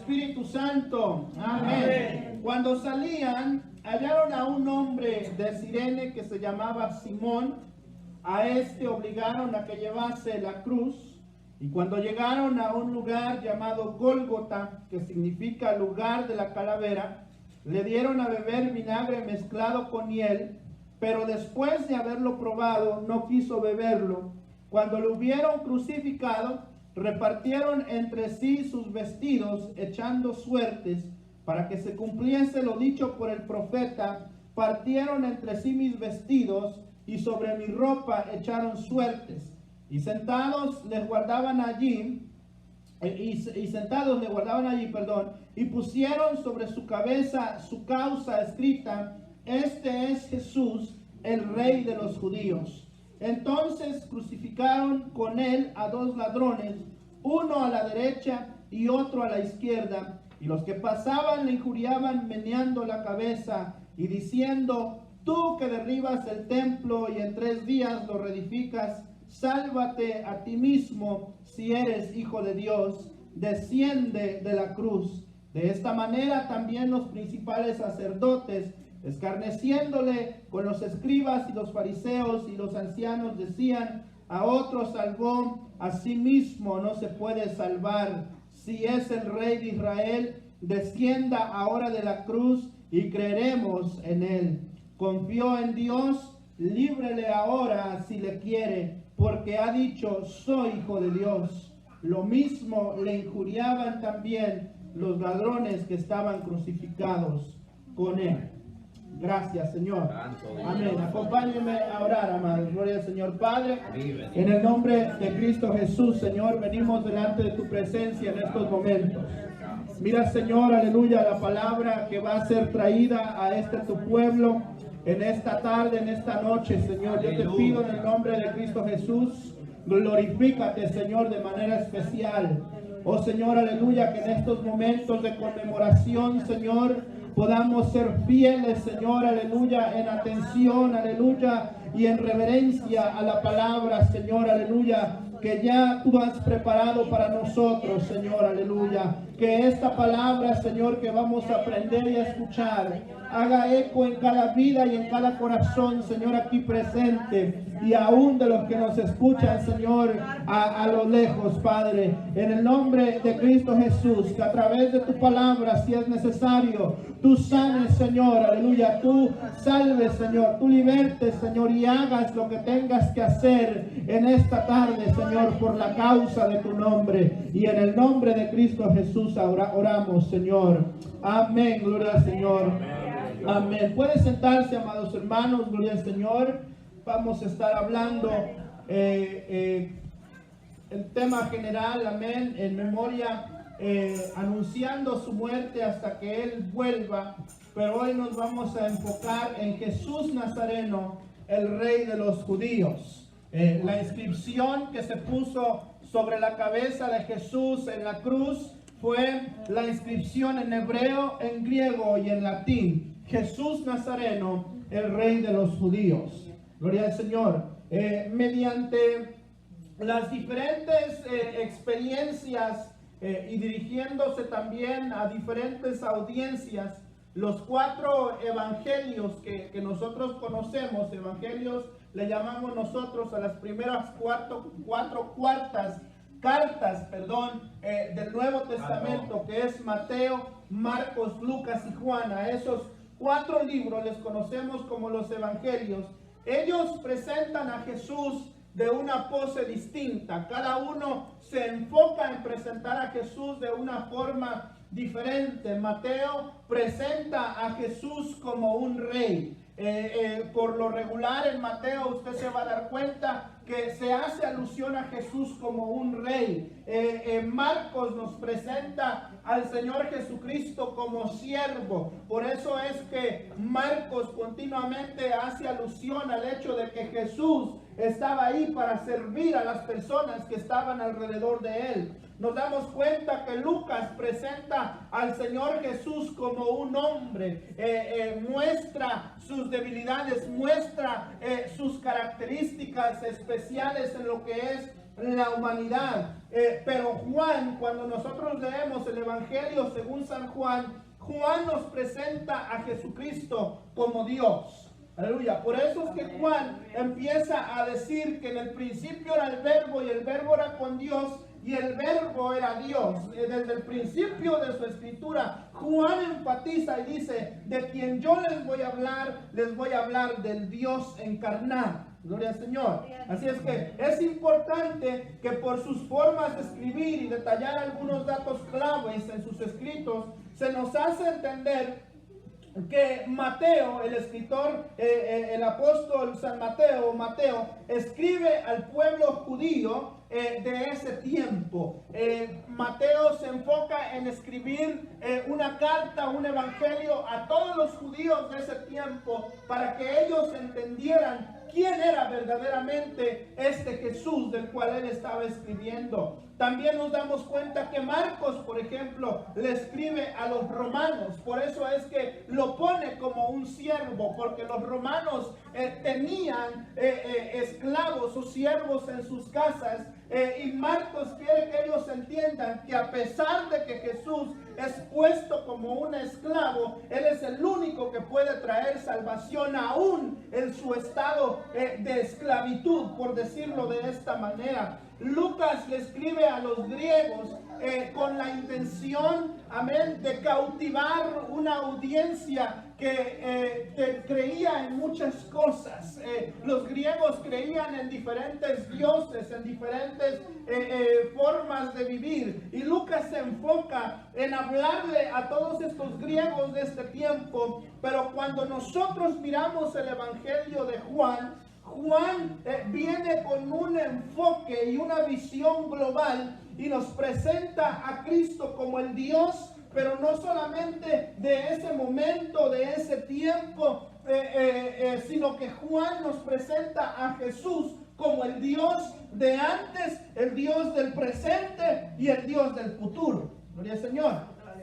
Espíritu Santo. Amén. Cuando salían, hallaron a un hombre de Cirene que se llamaba Simón. A este obligaron a que llevase la cruz. Y cuando llegaron a un lugar llamado Gólgota, que significa lugar de la calavera, le dieron a beber vinagre mezclado con hiel, pero después de haberlo probado, no quiso beberlo. Cuando lo hubieron crucificado, repartieron entre sí sus vestidos, echando suertes, para que se cumpliese lo dicho por el profeta: partieron entre sí mis vestidos, y sobre mi ropa echaron suertes. Y sentados les guardaban allí, y pusieron sobre su cabeza su causa escrita: este es Jesús, el Rey de los judíos. Entonces crucificaron con él a dos ladrones, uno a la derecha y otro a la izquierda. Y los que pasaban le injuriaban meneando la cabeza y diciendo: tú que derribas el templo y en 3 días lo reedificas, sálvate a ti mismo si eres hijo de Dios, desciende de la cruz. De esta manera también los principales sacerdotes, escarneciéndole con los escribas y los fariseos y los ancianos, decían: a otro salvó, a sí mismo no se puede salvar. Si es el Rey de Israel, descienda ahora de la cruz y creeremos en él. Confió en Dios, líbrele ahora si le quiere, porque ha dicho: soy hijo de Dios. Lo mismo le injuriaban también los ladrones que estaban crucificados con él. Gracias, Señor. Amén. Acompáñenme a orar, amados. Gloria al Señor. Padre, en el nombre de Cristo Jesús, Señor, venimos delante de tu presencia en estos momentos. Mira, Señor, aleluya, la palabra que va a ser traída a tu pueblo en esta tarde, en esta noche, Señor. Yo te pido en el nombre de Cristo Jesús, glorifícate, Señor, de manera especial. Oh, Señor, aleluya, que en estos momentos de conmemoración, Señor, podamos ser fieles, Señor, aleluya, en atención, aleluya, y en reverencia a la palabra, Señor, aleluya, que ya tú has preparado para nosotros, Señor, aleluya. Que esta palabra, Señor, que vamos a aprender y a escuchar, haga eco en cada vida y en cada corazón, Señor, aquí presente, y aún de los que nos escuchan, Señor, a lo lejos, Padre, en el nombre de Cristo Jesús, que a través de tu palabra, si es necesario, tú sanes, Señor, aleluya, tú salves, Señor, tú libertes, Señor, y hagas lo que tengas que hacer en esta tarde, Señor, por la causa de tu nombre, y en el nombre de Cristo Jesús ahora oramos, Señor. Amén, gloria al Señor. Amén. Pueden sentarse, amados hermanos, gloria al Señor. Vamos a estar hablando el tema general, amén, en memoria, anunciando su muerte hasta que Él vuelva. Pero hoy nos vamos a enfocar en Jesús Nazareno, el Rey de los judíos. La inscripción que se puso sobre la cabeza de Jesús en la cruz fue la inscripción en hebreo, en griego y en latín: Jesús Nazareno, el Rey de los judíos. Gloria al Señor. Mediante las diferentes experiencias y dirigiéndose también a diferentes audiencias, los 4 evangelios que nosotros conocemos, evangelios le llamamos nosotros a las primeras cuatro cartas del Nuevo Testamento, que es Mateo, Marcos, Lucas y Juan. A esos 4 libros les conocemos como los evangelios. Ellos presentan a Jesús de una pose distinta. Cada uno se enfoca en presentar a Jesús de una forma diferente. Mateo presenta a Jesús como un rey. Por lo regular en Mateo usted se va a dar cuenta que se hace alusión a Jesús como un rey. Marcos nos presenta al Señor Jesucristo como siervo. Por eso es que Marcos continuamente hace alusión al hecho de que Jesús estaba ahí para servir a las personas que estaban alrededor de él. Nos damos cuenta que Lucas presenta al Señor Jesús como un hombre, muestra sus debilidades, muestra sus características especiales en lo que es la humanidad. Pero Juan, cuando nosotros leemos el Evangelio según San Juan, Juan nos presenta a Jesucristo como Dios. Aleluya. Por eso es que Juan empieza a decir que en el principio era el verbo y el verbo era con Dios y el verbo era Dios. Desde el principio de su escritura, Juan enfatiza y dice, de quien yo les voy a hablar del Dios encarnado. Gloria al Señor. Así es que es importante que por sus formas de escribir y detallar algunos datos claves en sus escritos, se nos hace entender que Mateo, el escritor, el apóstol San Mateo, escribe al pueblo judío de ese tiempo. Mateo se enfoca en escribir una carta, un evangelio a todos los judíos de ese tiempo para que ellos entendieran quién era verdaderamente este Jesús del cual él estaba escribiendo. También nos damos cuenta que Marcos, por ejemplo, le escribe a los romanos. Por eso es que lo pone como un siervo, porque los romanos tenían esclavos o siervos en sus casas. Y Marcos quiere que ellos entiendan que a pesar de que Jesús es puesto como un esclavo, Él es el único que puede traer salvación aún en su estado de esclavitud, por decirlo de esta manera. Lucas le escribe a los griegos con la intención, amén, de cautivar una audiencia que creía en muchas cosas. Los griegos creían en diferentes dioses, en diferentes formas de vivir. Y Lucas se enfoca en hablarle a todos estos griegos de este tiempo. Pero cuando nosotros miramos el Evangelio de Juan viene con un enfoque y una visión global y nos presenta a Cristo como el Dios, pero no solamente de ese momento, de ese tiempo, sino que Juan nos presenta a Jesús como el Dios de antes, el Dios del presente y el Dios del futuro. Gloria al Señor.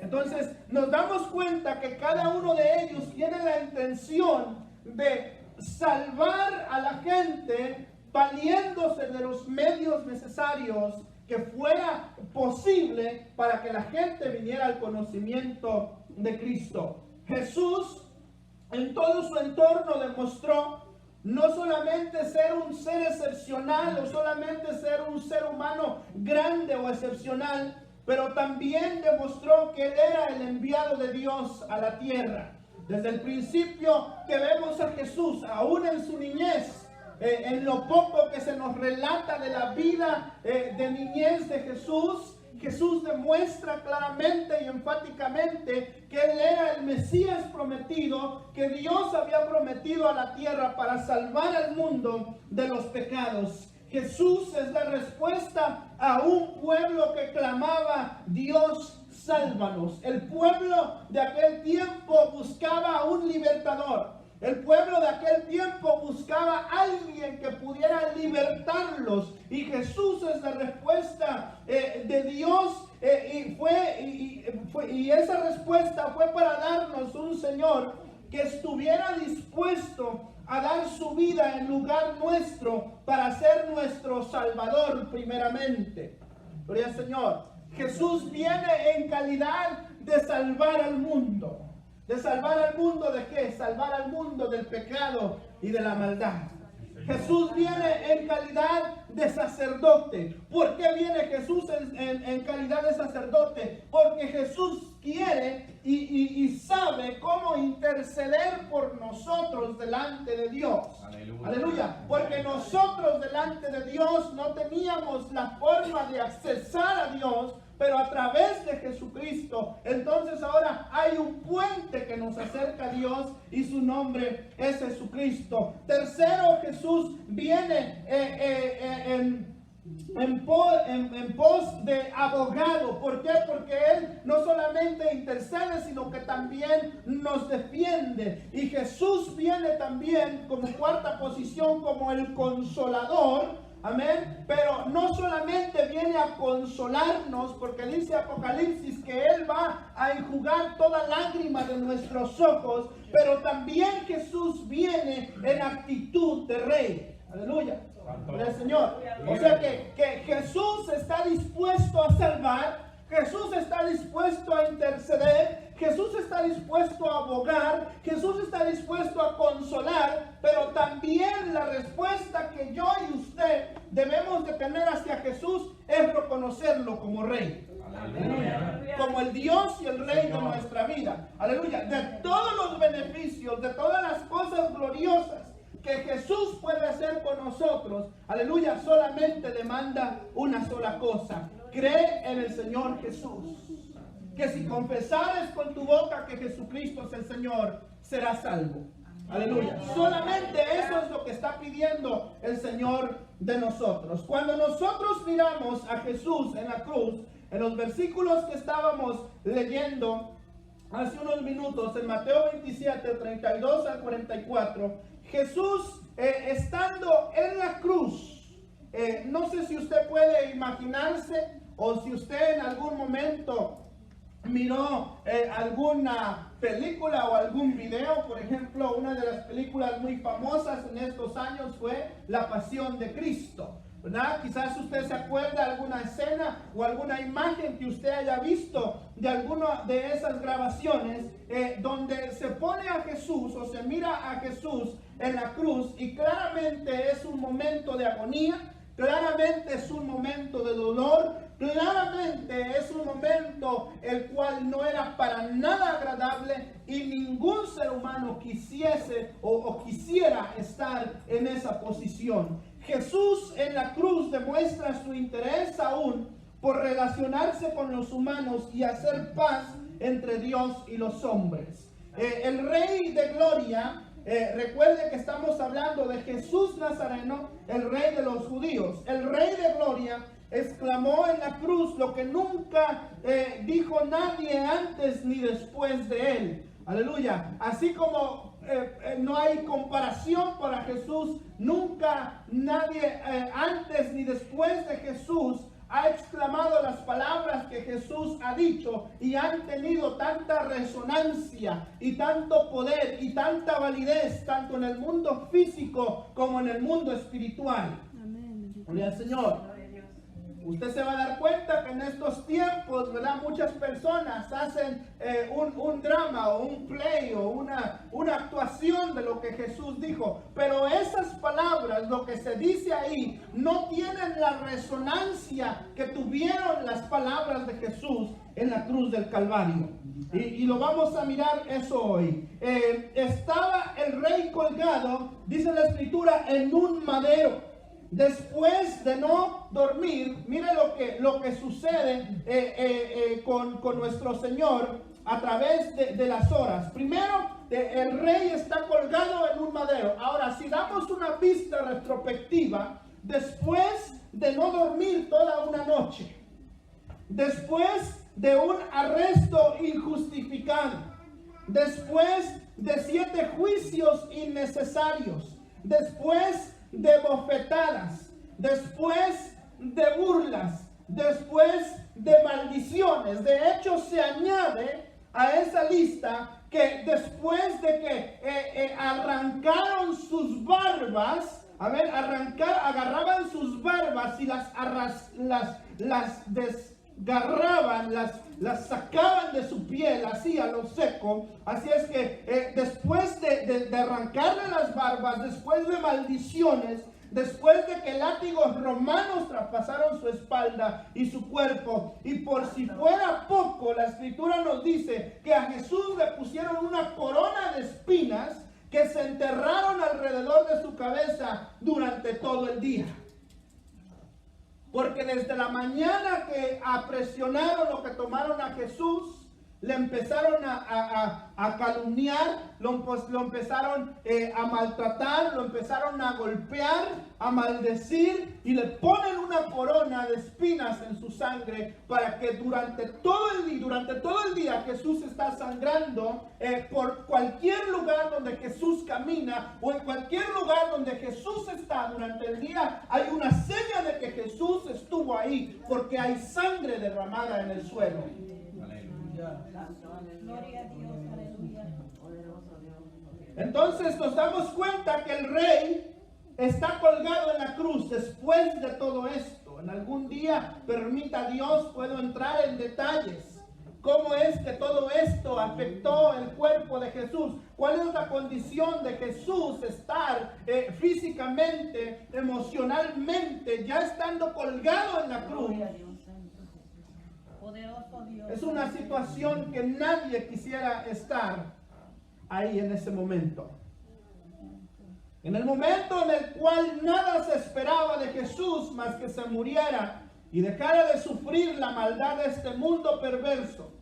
Entonces nos damos cuenta que cada uno de ellos tiene la intención de salvar a la gente valiéndose de los medios necesarios que fuera posible para que la gente viniera al conocimiento de Cristo. Jesús en todo su entorno demostró no solamente ser un ser excepcional o solamente ser un ser humano grande o excepcional, pero también demostró que Él era el enviado de Dios a la tierra. Desde el principio que vemos a Jesús, aún en su niñez, en lo poco que se nos relata de la vida de niñez de Jesús, Jesús demuestra claramente y enfáticamente que Él era el Mesías prometido, que Dios había prometido a la tierra para salvar al mundo de los pecados. Jesús es la respuesta a un pueblo que clamaba: Dios, sálvanos. El pueblo de aquel tiempo buscaba a un libertador. El pueblo de aquel tiempo buscaba a alguien que pudiera libertarlos. Y Jesús es la respuesta de Dios. Y esa respuesta fue para darnos un Señor que estuviera dispuesto a dar su vida en lugar nuestro para ser nuestro Salvador primeramente. Gloria al Señor. Jesús viene en calidad de salvar al mundo. ¿De salvar al mundo de qué? Salvar al mundo del pecado y de la maldad. Jesús viene en calidad de sacerdote. ¿Por qué viene Jesús en calidad de sacerdote? Porque Jesús quiere y sabe cómo interceder por nosotros delante de Dios. Aleluya. Aleluya. Porque nosotros delante de Dios no teníamos la forma de accesar a Dios, pero a través de Jesucristo, entonces ahora hay un puente que nos acerca a Dios y su nombre es Jesucristo. Tercero, Jesús viene en pos de abogado. ¿Por qué? Porque Él no solamente intercede, sino que también nos defiende. Y Jesús viene también como cuarta posición como el consolador. Amén. Pero no solamente viene a consolarnos, porque dice Apocalipsis que Él va a enjugar toda lágrima de nuestros ojos, pero también Jesús viene en actitud de rey. Aleluya. Gloria al Señor. O sea que Jesús está dispuesto a salvar, Jesús está dispuesto a interceder, Jesús está dispuesto a abogar, Jesús está dispuesto a consolar, pero también la respuesta que yo y usted debemos de tener hacia Jesús es reconocerlo como Rey. Aleluya. Como el Dios y el Rey de nuestra vida. Aleluya. De todos los beneficios, de todas las cosas gloriosas que Jesús puede hacer con nosotros, aleluya, solamente demanda una sola cosa: cree en el Señor Jesús. Que si confesares con tu boca que Jesucristo es el Señor, serás salvo. Aleluya. Solamente eso es lo que está pidiendo el Señor de nosotros. Cuando nosotros miramos a Jesús en la cruz, en los versículos que estábamos leyendo hace unos minutos, en Mateo 27, 32 al 44, Jesús estando en la cruz, no sé si usted puede imaginarse o si usted en algún momento miró alguna película o algún video. Por ejemplo, una de las películas muy famosas en estos años fue La Pasión de Cristo, ¿verdad? Quizás usted se acuerda de alguna escena o alguna imagen que usted haya visto de alguna de esas grabaciones donde se pone a Jesús o se mira a Jesús en la cruz, y claramente es un momento de agonía, claramente es un momento de dolor, claramente es un momento el cual no era para nada agradable, y ningún ser humano quisiese o quisiera estar en esa posición. Jesús en la cruz demuestra su interés aún por relacionarse con los humanos y hacer paz entre Dios y los hombres. El Rey de Gloria, recuerde que estamos hablando de Jesús Nazareno, el Rey de los judíos. El Rey de Gloria exclamó en la cruz lo que nunca dijo nadie antes ni después de él. Aleluya. Así como no hay comparación para Jesús, nunca nadie antes ni después de Jesús ha exclamado las palabras que Jesús ha dicho y han tenido tanta resonancia y tanto poder y tanta validez, tanto en el mundo físico como en el mundo espiritual. Amén. Gloria al Señor. Usted se va a dar cuenta que en estos tiempos, ¿verdad?, muchas personas hacen un drama o un play o una actuación de lo que Jesús dijo. Pero esas palabras, lo que se dice ahí, no tienen la resonancia que tuvieron las palabras de Jesús en la cruz del Calvario. Y lo vamos a mirar eso hoy. Estaba el Rey colgado, dice la Escritura, en un madero. Después de no dormir, mire lo que sucede con nuestro Señor a través de las horas. Primero, el Rey está colgado en un madero. Ahora, si damos una vista retrospectiva, después de no dormir toda una noche, después de un arresto injustificado, después de 7 juicios innecesarios, después de bofetadas, después de burlas, después de maldiciones. De hecho, se añade a esa lista que después de que arrancaron sus barbas, agarraban sus barbas y las desgarraban, las sacaban de su piel así a lo seco. Así es que después de arrancarle las barbas, después de maldiciones, después de que látigos romanos traspasaron su espalda y su cuerpo, y por si fuera poco, la Escritura nos dice que a Jesús le pusieron una corona de espinas que se enterraron alrededor de su cabeza durante todo el día. Porque desde la mañana que apresionaron o que tomaron a Jesús, le empezaron a calumniar, lo empezaron a maltratar, lo empezaron a golpear, a maldecir, y le ponen una corona de espinas en su sangre para que durante todo el día Jesús está sangrando por cualquier lugar donde Jesús camina, o en cualquier lugar donde Jesús está durante el día. Hay una seña de que Jesús estuvo ahí, porque hay sangre derramada en el suelo. Gloria a Dios, aleluya. Entonces nos damos cuenta que el Rey está colgado en la cruz. Después de todo esto, en algún día, permita Dios, puedo entrar en detalles. ¿Cómo es que todo esto afectó el cuerpo de Jesús? ¿Cuál es la condición de Jesús estar físicamente, emocionalmente, ya estando colgado en la cruz? Es una situación que nadie quisiera estar ahí en ese momento. En el momento en el cual nada se esperaba de Jesús más que se muriera y dejara de sufrir la maldad de este mundo perverso,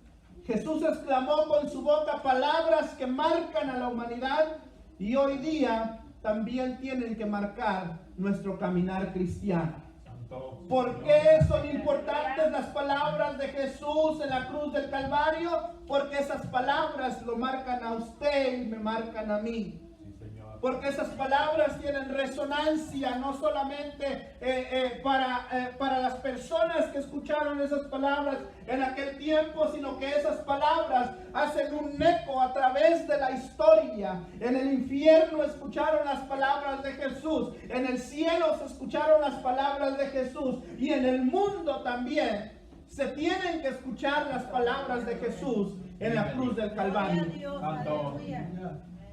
Jesús exclamó con su boca palabras que marcan a la humanidad y hoy día también tienen que marcar nuestro caminar cristiano. ¿Por qué son importantes las palabras de Jesús en la cruz del Calvario? Porque esas palabras lo marcan a usted y me marcan a mí. Porque esas palabras tienen resonancia no solamente para las personas que escucharon esas palabras en aquel tiempo, sino que esas palabras hacen un eco a través de la historia. En el infierno escucharon las palabras de Jesús, en el cielo se escucharon las palabras de Jesús y en el mundo también se tienen que escuchar las palabras de Jesús en la cruz del Calvario.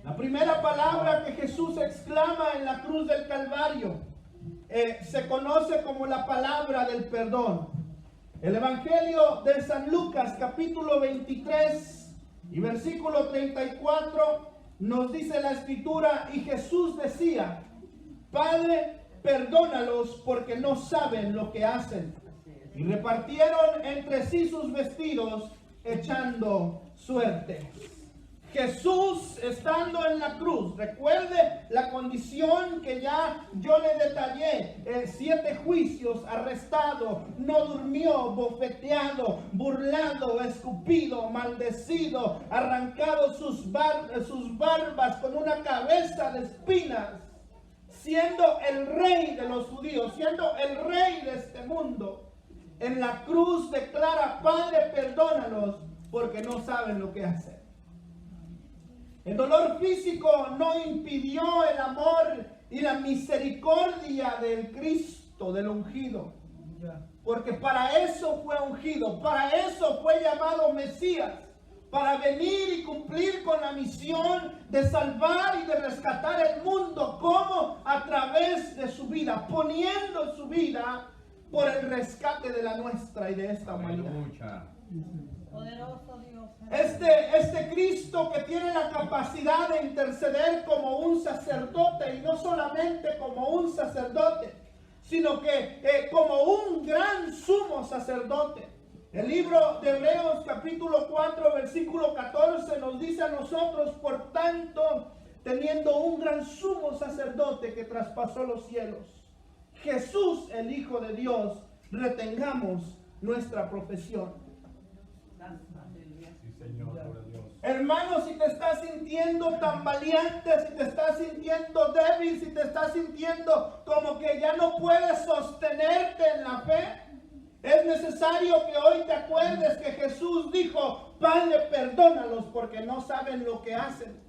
La primera palabra que Jesús exclama en la cruz del Calvario se conoce como la palabra del perdón. El Evangelio de San Lucas, capítulo 23 y versículo 34, nos dice la Escritura, y Jesús decía: Padre, perdónalos porque no saben lo que hacen. Y repartieron entre sí sus vestidos, echando suerte. Jesús estando en la cruz, recuerde la condición que ya yo le detallé, 7 juicios, arrestado, no durmió, bofeteado, burlado, escupido, maldecido, arrancado sus barbas con una cabeza de espinas, siendo el rey de los judíos, siendo el rey de este mundo. En la cruz declara: Padre, perdónalos porque no saben lo que hacen. El dolor físico no impidió el amor y la misericordia del Cristo, del ungido. Porque para eso fue ungido, para eso fue llamado Mesías, para venir y cumplir con la misión de salvar y de rescatar el mundo. ¿Cómo? A través de su vida, poniendo su vida por el rescate de la nuestra y de esta humanidad. Poderoso Dios. Este Cristo que tiene la capacidad de interceder como un sacerdote, y no solamente como un sacerdote, sino que como un gran sumo sacerdote. El libro de Hebreos capítulo 4 versículo 14 nos dice a nosotros: por tanto, teniendo un gran sumo sacerdote que traspasó los cielos, Jesús, el Hijo de Dios, retengamos nuestra profesión. Sí, Señor, gloria a Dios. Hermano, si te estás sintiendo tambaleante, si te estás sintiendo débil, si te estás sintiendo como que ya no puedes sostenerte en la fe, es necesario que hoy te acuerdes que Jesús dijo: Padre, perdónalos porque no saben lo que hacen.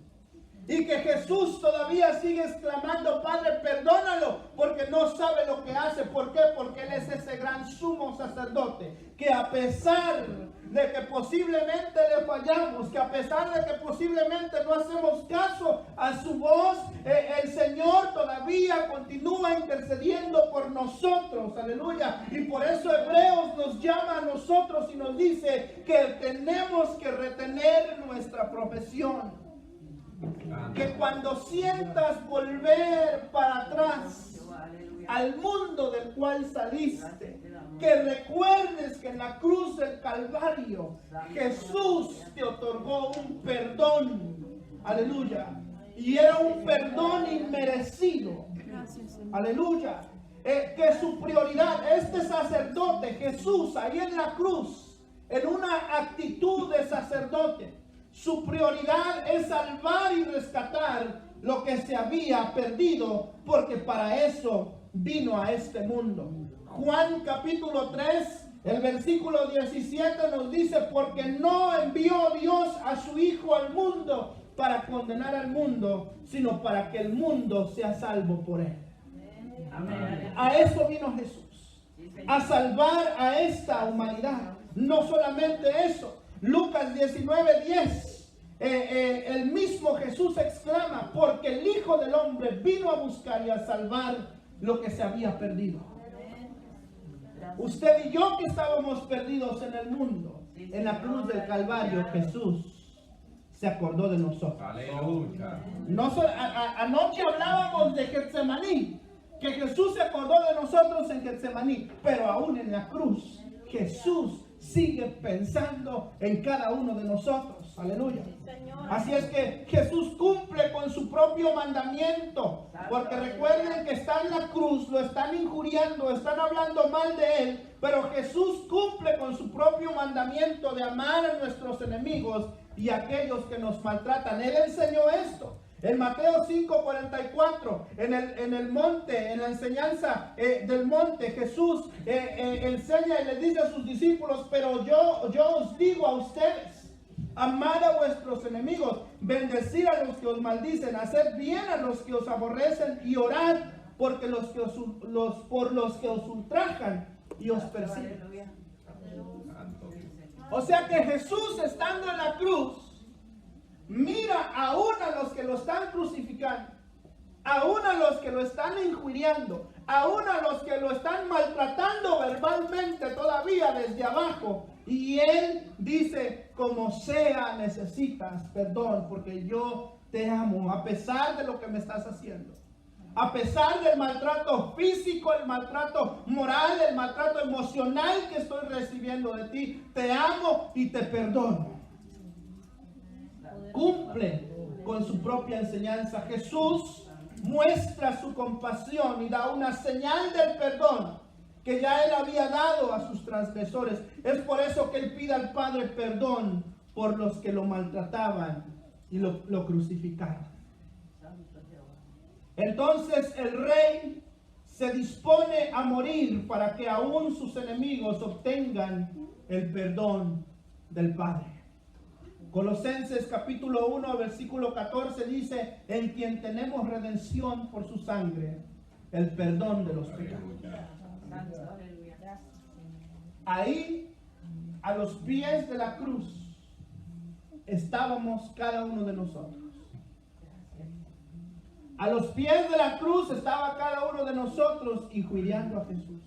Y que Jesús todavía sigue exclamando: Padre, perdónalo porque no sabe lo que hace. ¿Por qué? Porque Él es ese gran sumo sacerdote que, a pesar de que posiblemente le fallamos, que a pesar de que posiblemente no hacemos caso a su voz, el Señor todavía continúa intercediendo por nosotros. Aleluya. Y por eso Hebreos nos llama a nosotros y nos dice que tenemos que retener nuestra profesión. Que cuando sientas volver para atrás al mundo del cual saliste, que recuerdes que en la cruz del Calvario Jesús te otorgó un perdón. Aleluya. Y era un perdón inmerecido. Aleluya. Que su prioridad, este sacerdote Jesús ahí en la cruz, en una actitud de sacerdote, su prioridad es salvar y rescatar lo que se había perdido, porque para eso vino a este mundo. Juan capítulo 3, el versículo 17 nos dice: porque no envió Dios a su Hijo al mundo para condenar al mundo, sino para que el mundo sea salvo por él. A eso vino Jesús, a salvar a esta humanidad. No solamente eso, Lucas 19:10, el mismo Jesús exclama, porque el Hijo del Hombre vino a buscar y a salvar lo que se había perdido. Usted y yo que estábamos perdidos en el mundo, en la cruz del Calvario, Jesús se acordó de nosotros. Aleluya. Anoche hablábamos de Getsemaní, que Jesús se acordó de nosotros en Getsemaní, pero aún en la cruz, Jesús sigue pensando en cada uno de nosotros. Aleluya. Así es que Jesús cumple con su propio mandamiento, porque recuerden que está en la cruz, lo están injuriando, están hablando mal de él, pero Jesús cumple con su propio mandamiento de amar a nuestros enemigos y a aquellos que nos maltratan. Él enseñó esto. En Mateo 5:44, en el monte, en la enseñanza del monte, Jesús enseña y le dice a sus discípulos, pero yo os digo a ustedes, amad a vuestros enemigos, bendecid a los que os maldicen, haced bien a los que os aborrecen y orad porque por los que os ultrajan y os persiguen. O sea que Jesús, estando en la cruz, mira aún a los que lo están crucificando, aún a los que lo están injuriando, aún a los que lo están maltratando verbalmente todavía desde abajo. Y Él dice, como sea, necesitas perdón, porque yo te amo, a pesar de lo que me estás haciendo. A pesar del maltrato físico, el maltrato moral, el maltrato emocional que estoy recibiendo de ti, te amo y te perdono. Cumple con su propia enseñanza. Jesús muestra su compasión y da una señal del perdón que ya Él había dado a sus transgresores. Es por eso que Él pide al Padre perdón por los que lo maltrataban y lo crucificaron. Entonces el Rey se dispone a morir para que aún sus enemigos obtengan el perdón del Padre. Colosenses capítulo 1 versículo 14 dice, en quien tenemos redención por su sangre, el perdón de los pecados. Ahí, a los pies de la cruz, estábamos cada uno de nosotros. A los pies de la cruz estaba cada uno de nosotros injuriando a Jesús.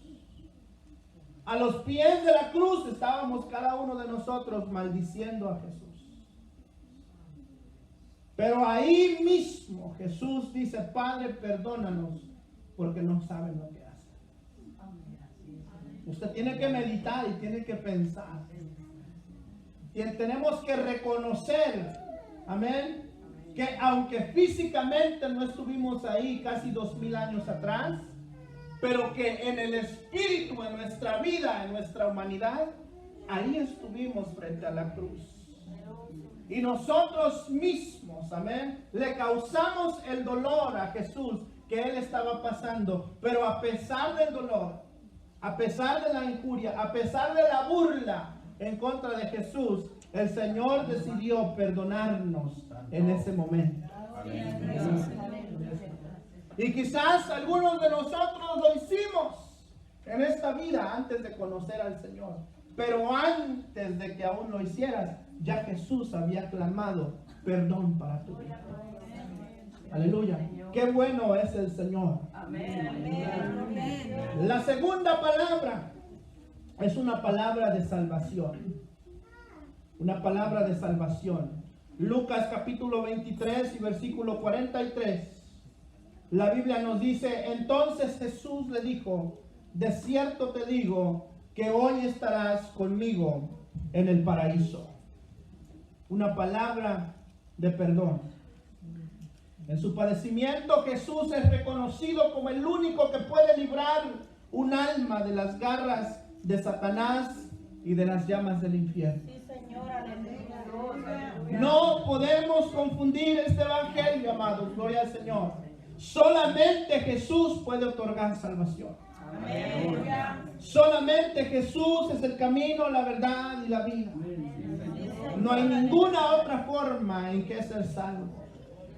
A los pies de la cruz estábamos cada uno de nosotros maldiciendo a Jesús. Pero ahí mismo Jesús dice, Padre, perdónanos porque no saben lo que hacen. Usted tiene que meditar y tiene que pensar. Y tenemos que reconocer, amén, que aunque físicamente no estuvimos ahí casi 2000 años atrás, pero que en el espíritu, en nuestra vida, en nuestra humanidad, ahí estuvimos frente a la cruz. Y nosotros mismos, amén, le causamos el dolor a Jesús que Él estaba pasando. Pero a pesar del dolor, a pesar de la injuria, a pesar de la burla en contra de Jesús, el Señor decidió perdonarnos en ese momento. Y quizás algunos de nosotros lo hicimos en esta vida antes de conocer al Señor. Pero antes de que aún lo hicieras, ya Jesús había clamado perdón para tu vida. Aleluya. Qué bueno es el Señor. La segunda palabra es una palabra de salvación. Una palabra de salvación. Lucas capítulo 23 y versículo 43. La Biblia nos dice, entonces Jesús le dijo, de cierto te digo que hoy estarás conmigo en el paraíso. Una palabra de perdón. En su padecimiento Jesús es reconocido como el único que puede librar un alma de las garras de Satanás y de las llamas del infierno. Sí, Señor, aleluya. No podemos confundir este evangelio, amados. Gloria al Señor. Solamente Jesús puede otorgar salvación. Amén. Solamente Jesús es el camino, la verdad y la vida. No hay ninguna otra forma en que ser salvo.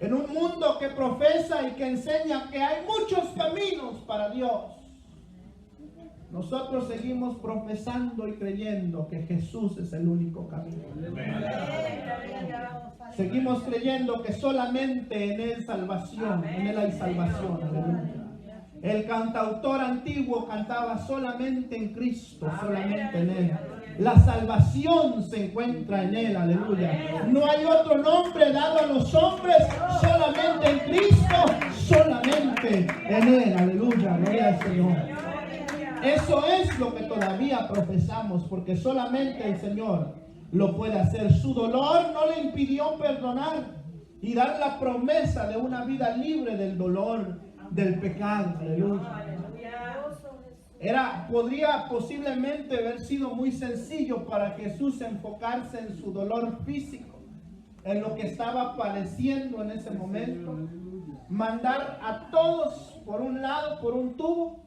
En un mundo que profesa y que enseña que hay muchos caminos para Dios, nosotros seguimos profesando y creyendo que Jesús es el único camino. Seguimos creyendo que solamente en Él salvación, en Él hay salvación. Aleluya. El cantautor antiguo cantaba solamente en Cristo, solamente en Él. La salvación se encuentra en Él, aleluya. No hay otro nombre dado a los hombres, solamente en Cristo, solamente en Él, aleluya, gloria al Señor. Eso es lo que todavía profesamos, porque solamente el Señor lo puede hacer. Su dolor no le impidió perdonar y dar la promesa de una vida libre del dolor, del pecado, aleluya. Podría posiblemente haber sido muy sencillo para Jesús enfocarse en su dolor físico, en lo que estaba padeciendo en ese momento, mandar a todos por un lado, por un tubo,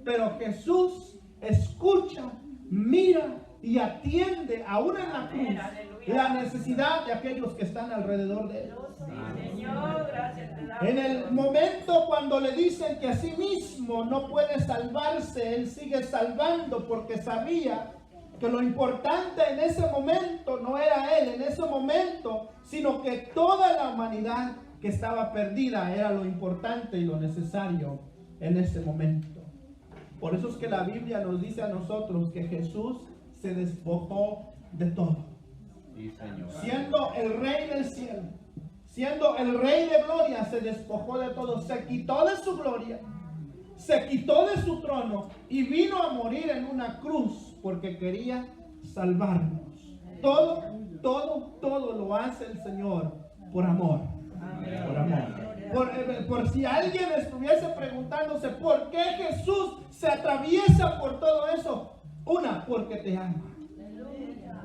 pero Jesús escucha, mira y atiende aún en la cruz la necesidad de aquellos que están alrededor de Él. En el momento cuando le dicen que a sí mismo no puede salvarse, Él sigue salvando porque sabía que lo importante en ese momento no era Él, en ese momento, sino que toda la humanidad que estaba perdida era lo importante y lo necesario en ese momento. Por eso es que la Biblia nos dice a nosotros que Jesús se despojó de todo. Sí, Señor. Siendo el Rey del cielo, siendo el Rey de gloria, se despojó de todo, se quitó de su gloria, se quitó de su trono y vino a morir en una cruz porque quería salvarnos. Todo lo hace el Señor por amor. Amén. Por amor. Por si alguien estuviese preguntándose por qué Jesús se atraviesa por todo eso. Porque te ama.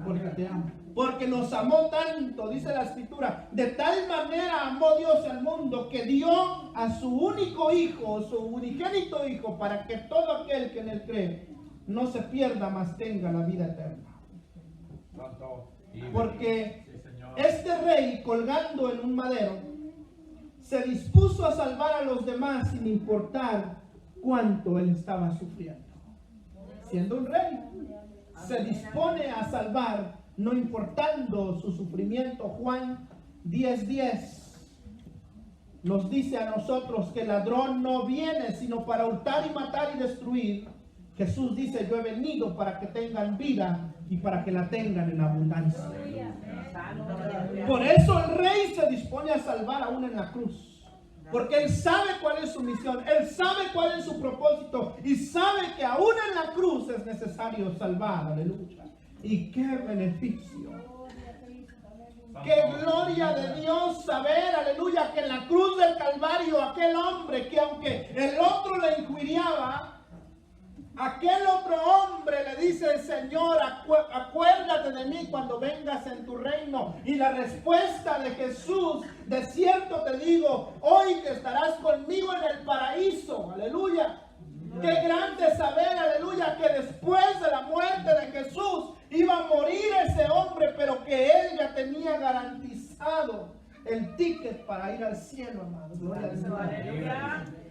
Porque te ama. Porque nos amó tanto, dice la Escritura. De tal manera amó Dios al mundo que dio a su único hijo, su unigénito hijo, para que todo aquel que en él cree no se pierda, mas tenga la vida eterna. Porque este rey, colgando en un madero, se dispuso a salvar a los demás sin importar cuánto él estaba sufriendo. Siendo un rey, se dispone a salvar no importando su sufrimiento. Juan 10:10 nos dice a nosotros que el ladrón no viene sino para hurtar y matar y destruir. Jesús dice: yo he venido para que tengan vida y para que la tengan en abundancia. Por eso el rey se dispone a salvar aún en la cruz. Porque Él sabe cuál es su misión, Él sabe cuál es su propósito y sabe que aún en la cruz es necesario salvar, aleluya. Y qué beneficio, qué gloria de Dios saber, aleluya, que en la cruz del Calvario aquel hombre que aunque el otro le injuriaba, aquel otro hombre le dice: Señor, acuérdate de mí cuando vengas en tu reino. Y la respuesta de Jesús: de cierto te digo, hoy que estarás conmigo en el paraíso. Aleluya. Qué grande saber, aleluya, que después de la muerte de Jesús iba a morir ese hombre, pero que él ya tenía garantizado el ticket para ir al cielo, hermanos. Gloria al Señor.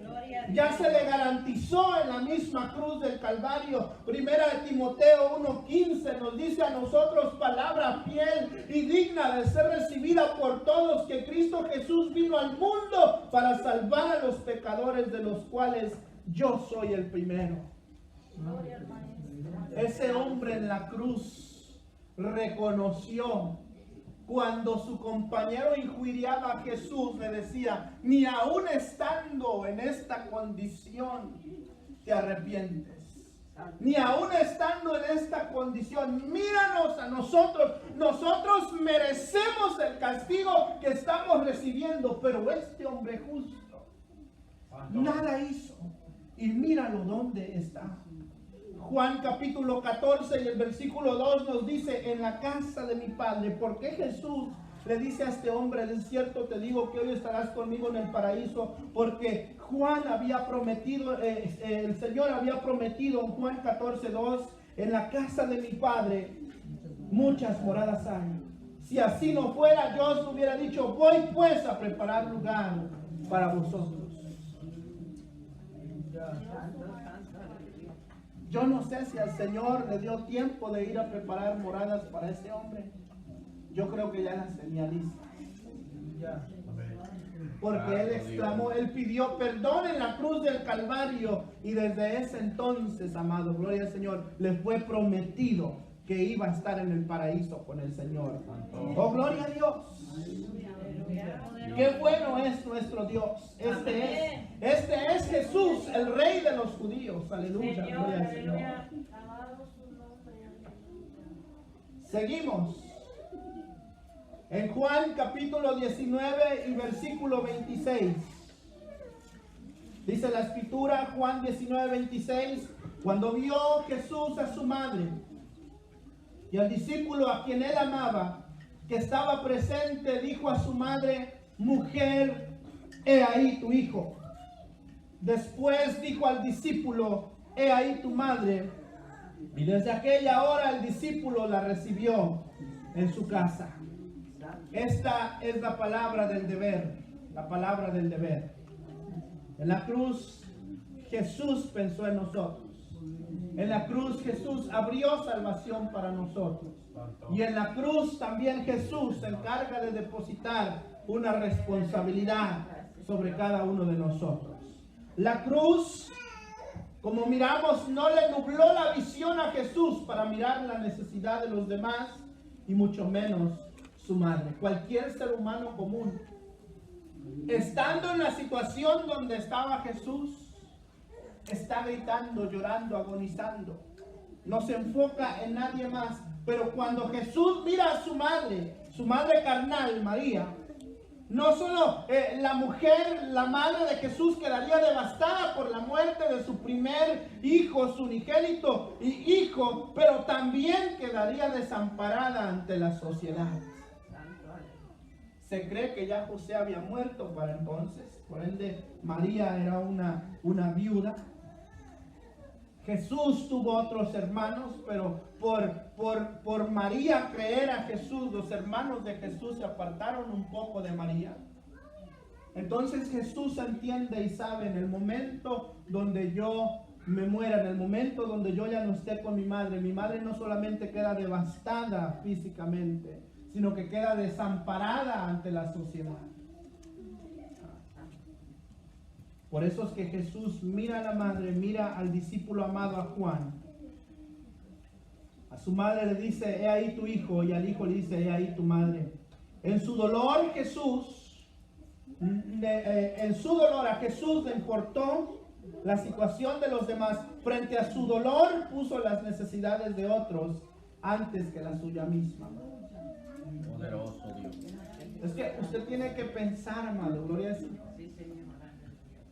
Ya se le garantizó en la misma cruz del Calvario. Primera de Timoteo 1:15 nos dice a nosotros, palabra fiel y digna de ser recibida por todos, que Cristo Jesús vino al mundo para salvar a los pecadores, de los cuales yo soy el primero. Ese hombre en la cruz reconoció cuando su compañero injuriaba a Jesús, le decía: ni aún estando en esta condición te arrepientes. Ni aún estando en esta condición, míranos a nosotros. Nosotros merecemos el castigo que estamos recibiendo, pero este hombre justo nada hizo. Y míralo dónde está. Juan capítulo 14 y el versículo 2 nos dice: en la casa de mi Padre. ¿Por qué Jesús le dice a este hombre: de cierto te digo que hoy estarás conmigo en el paraíso? Porque Juan había prometido, el Señor había prometido en Juan 14:2: en la casa de mi Padre muchas moradas hay. Si así no fuera, Dios hubiera dicho, voy pues a preparar lugar para vosotros. Yo no sé si al Señor le dio tiempo de ir a preparar moradas para ese hombre. Yo creo que ya las tenía listas. Porque Él exclamó, Él pidió perdón en la cruz del Calvario. Y desde ese entonces, amado, gloria al Señor, le fue prometido que iba a estar en el paraíso con el Señor. Oh, gloria a Dios. Qué bueno es nuestro Dios. Este es Jesús, el Rey de los judíos. Aleluya, gloria al Señor. Seguimos. En Juan capítulo 19 y versículo 26. Dice la escritura, Juan 19, 26. Cuando vio Jesús a su madre y al discípulo a quien él amaba, que estaba presente, dijo a su madre, mujer, he ahí tu hijo. Después dijo al discípulo, he ahí tu madre. Y desde aquella hora el discípulo la recibió en su casa. Esta es la palabra del deber, la palabra del deber. En la cruz Jesús pensó en nosotros. En la cruz Jesús abrió salvación para nosotros. Y en la cruz también Jesús se encarga de depositar una responsabilidad sobre cada uno de nosotros. La cruz, como miramos, no le nubló la visión a Jesús para mirar la necesidad de los demás y mucho menos su madre. Cualquier ser humano común, estando en la situación donde estaba Jesús, está gritando, llorando, agonizando. No se enfoca en nadie más. Pero cuando Jesús mira a su madre carnal, María, no solo la mujer, la madre de Jesús, quedaría devastada por la muerte de su primer hijo, su unigénito hijo, pero también quedaría desamparada ante la sociedad. Se cree que ya José había muerto para entonces, por ende María era una viuda. Jesús tuvo otros hermanos, pero por María creer a Jesús, los hermanos de Jesús se apartaron un poco de María. Entonces Jesús entiende y sabe, en el momento donde yo me muera, en el momento donde yo ya no esté con mi madre no solamente queda devastada físicamente, sino que queda desamparada ante la sociedad. Por eso es que Jesús mira a la madre, mira al discípulo amado, a Juan. A su madre le dice, he ahí tu hijo, y al hijo le dice, he ahí tu madre. En su dolor Jesús, a Jesús le importó la situación de los demás. Frente a su dolor puso las necesidades de otros antes que la suya misma. Poderoso Dios. Es que usted tiene que pensar, amado, gloria a Dios.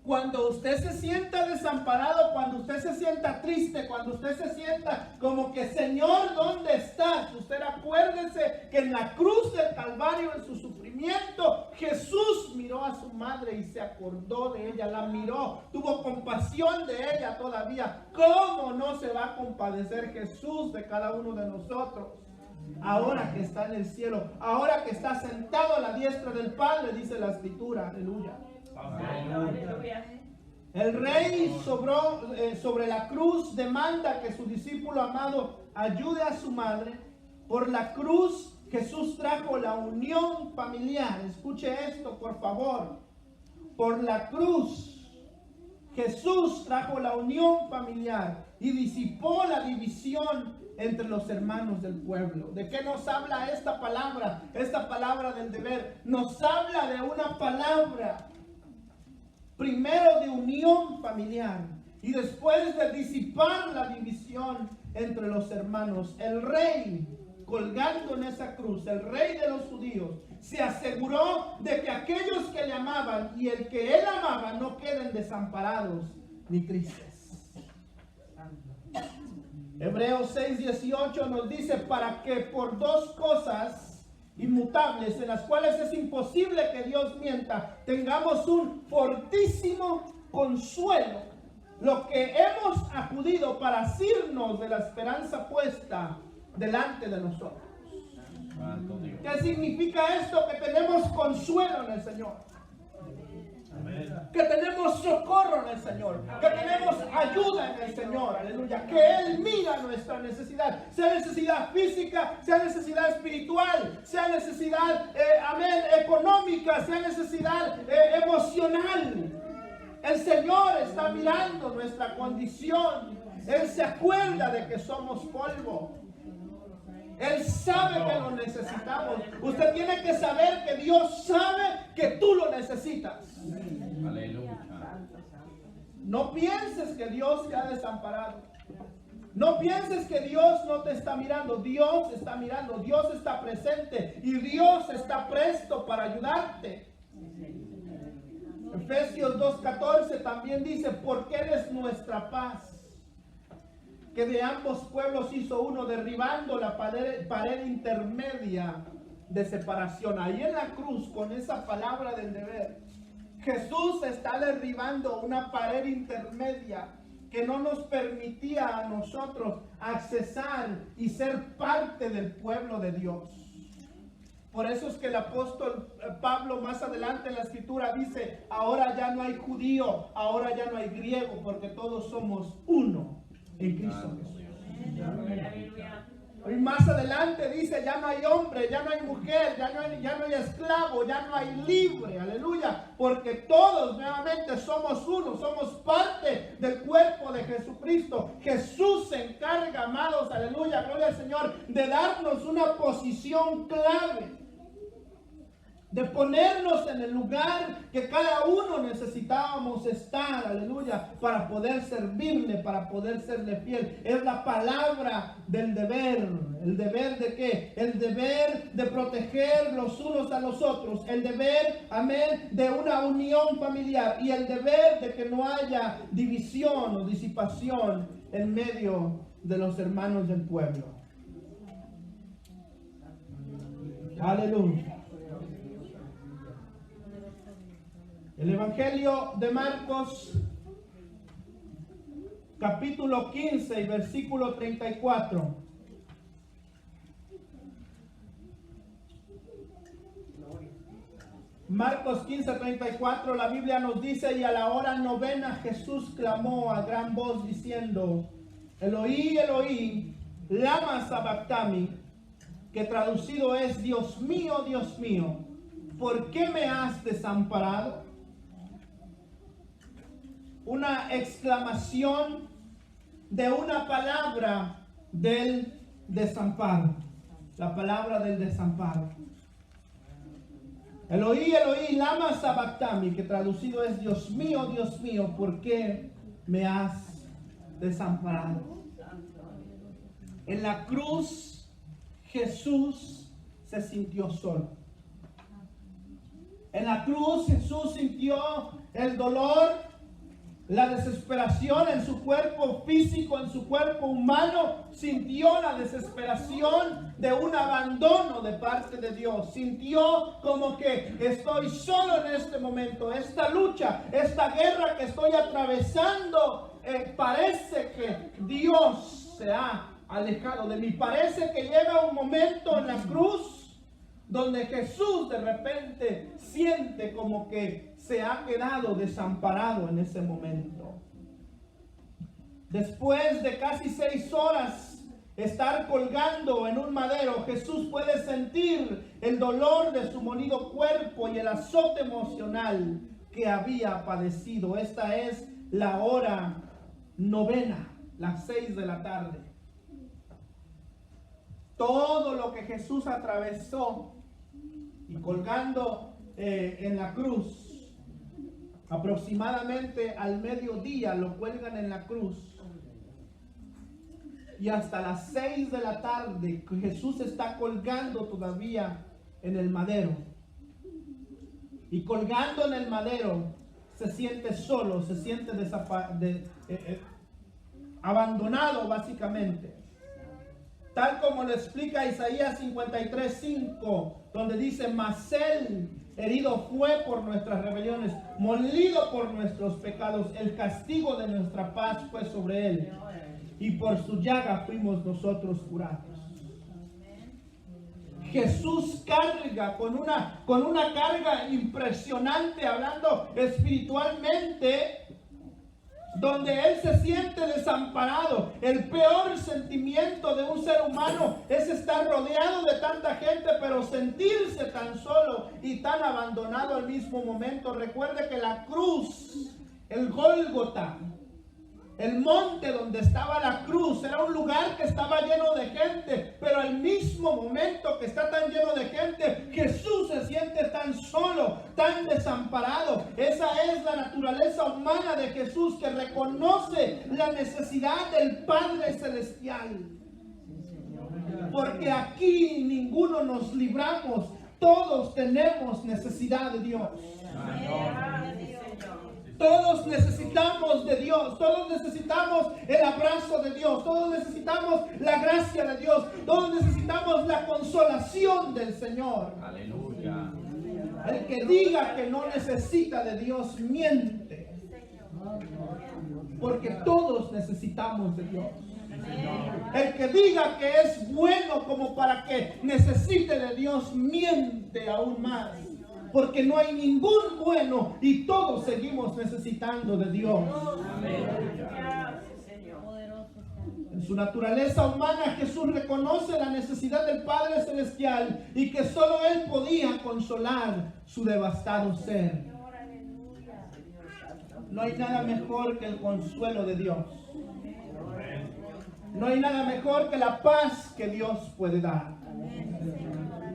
Cuando usted se sienta desamparado, cuando usted se sienta triste, cuando usted se sienta como que, Señor, ¿dónde estás? Usted acuérdese que en la cruz del Calvario, en su sufrimiento, Jesús miró a su madre y se acordó de ella, la miró, tuvo compasión de ella todavía. ¿Cómo no se va a compadecer Jesús de cada uno de nosotros? Ahora que está en el cielo, ahora que está sentado a la diestra del Padre, dice la Escritura, aleluya. El Rey sobre la cruz demanda que su discípulo amado ayude a su madre. Por la cruz Jesús trajo la unión familiar. Escuche esto, por favor. Por la cruz Jesús trajo la unión familiar y disipó la división entre los hermanos del pueblo. ¿De qué nos habla esta palabra? Esta palabra del deber nos habla de una palabra, primero de unión familiar y después de disipar la división entre los hermanos. El Rey, colgando en esa cruz, el Rey de los judíos, se aseguró de que aquellos que le amaban y el que él amaba no queden desamparados ni tristes. Hebreos 6:18 nos dice, para que por dos cosas inmutables, en las cuales es imposible que Dios mienta, tengamos un fortísimo consuelo, lo que hemos acudido para asirnos de la esperanza puesta delante de nosotros. Santo Dios. ¿Qué significa esto? Que tenemos consuelo en el Señor. Que tenemos socorro en el Señor, que tenemos ayuda en el Señor, aleluya, que Él mira nuestra necesidad, sea necesidad física, sea necesidad espiritual, sea necesidad, amén, económica, sea necesidad emocional. El Señor está mirando nuestra condición. Él se acuerda de que somos polvo. Él sabe que lo necesitamos. Usted tiene que saber que Dios sabe que tú lo necesitas. Aleluya. No pienses que Dios te ha desamparado. No pienses que Dios no te está mirando. Dios está mirando. Dios está presente. Y Dios está presto para ayudarte. Efesios 2:14 también dice, porque Él es nuestra paz, que de ambos pueblos hizo uno, derribando la pared intermedia de separación. Ahí en la cruz, con esa palabra del deber, Jesús está derribando una pared intermedia que no nos permitía a nosotros accesar y ser parte del pueblo de Dios. Por eso es que el apóstol Pablo más adelante en la escritura dice, ahora ya no hay judío, ahora ya no hay griego, porque todos somos uno en Cristo Jesús. Y más adelante dice, ya no hay hombre, ya no hay mujer, ya no hay esclavo, ya no hay libre, aleluya, porque todos nuevamente somos uno, somos parte del cuerpo de Jesucristo. Jesús se encarga, amados, aleluya, gloria al Señor, de darnos una posición clave, de ponernos en el lugar que cada uno necesitábamos estar, aleluya, para poder servirle, para poder serle fiel. Es la palabra del deber. ¿El deber de qué? El deber de proteger los unos a los otros. El deber, amén, de una unión familiar. Y el deber de que no haya división o disipación en medio de los hermanos del pueblo. Aleluya. El Evangelio de Marcos, capítulo 15 y versículo 34. Marcos 15, 34, la Biblia nos dice, y a la hora novena Jesús clamó a gran voz diciendo, Eloí, Eloí, lama sabactami, que traducido es, Dios mío, ¿por qué me has desamparado? Una exclamación de una palabra del desamparo. La palabra del desamparo. Eloí, Eloí, lama sabactami, que traducido es, Dios mío, ¿por qué me has desamparado? En la cruz, Jesús se sintió solo. En la cruz, Jesús sintió el dolor, la desesperación en su cuerpo físico, en su cuerpo humano. Sintió la desesperación de un abandono de parte de Dios. Sintió como que estoy solo en este momento. Esta lucha, esta guerra que estoy atravesando, parece que Dios se ha alejado de mí. Parece que llega un momento en la cruz donde Jesús de repente siente como que se ha quedado desamparado en ese momento. Después de casi 6 horas estar colgando en un madero, Jesús puede sentir el dolor de su molido cuerpo y el azote emocional que había padecido. Esta es la hora novena, las 6 de la tarde. Todo lo que Jesús atravesó y colgando en la cruz, aproximadamente al mediodía lo cuelgan en la cruz, y hasta las 6 de la tarde Jesús está colgando todavía en el madero, y colgando en el madero se siente solo, se siente abandonado básicamente. Tal como lo explica Isaías 53:5, donde dice, mas él herido fue por nuestras rebeliones, molido por nuestros pecados, el castigo de nuestra paz fue sobre él, y por su llaga fuimos nosotros curados. Jesús carga con una carga impresionante, hablando espiritualmente, donde Él se siente desamparado. El peor sentimiento de un ser humano es estar rodeado de tanta gente, pero sentirse tan solo y tan abandonado al mismo momento. Recuerde que la cruz, el Gólgota, el monte donde estaba la cruz, era un lugar que estaba lleno de gente, pero al mismo momento que está tan lleno de gente, Jesús se siente tan solo, tan desamparado. Esa es la naturaleza humana de Jesús, que reconoce la necesidad del Padre Celestial. Porque aquí ninguno nos libramos, todos tenemos necesidad de Dios. Todos necesitamos de Dios, todos necesitamos el abrazo de Dios, todos necesitamos la gracia de Dios, todos necesitamos la consolación del Señor. Aleluya. El que diga que no necesita de Dios miente, porque todos necesitamos de Dios. El que diga que es bueno como para que necesite de Dios miente aún más. Porque no hay ningún bueno y todos seguimos necesitando de Dios. En su naturaleza humana, Jesús reconoce la necesidad del Padre Celestial y que solo Él podía consolar su devastado ser. No hay nada mejor que el consuelo de Dios. No hay nada mejor que la paz que Dios puede dar.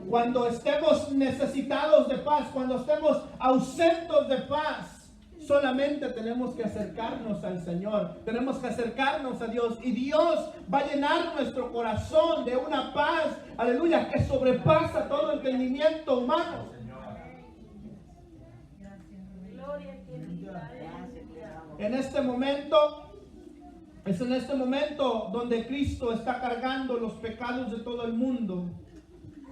Cuando estemos necesitados de paz, cuando estemos ausentes de paz, solamente tenemos que acercarnos al Señor, tenemos que acercarnos a Dios, y Dios va a llenar nuestro corazón de una paz, aleluya, que sobrepasa todo entendimiento humano. En este momento, es en este momento donde Cristo está cargando los pecados de todo el mundo.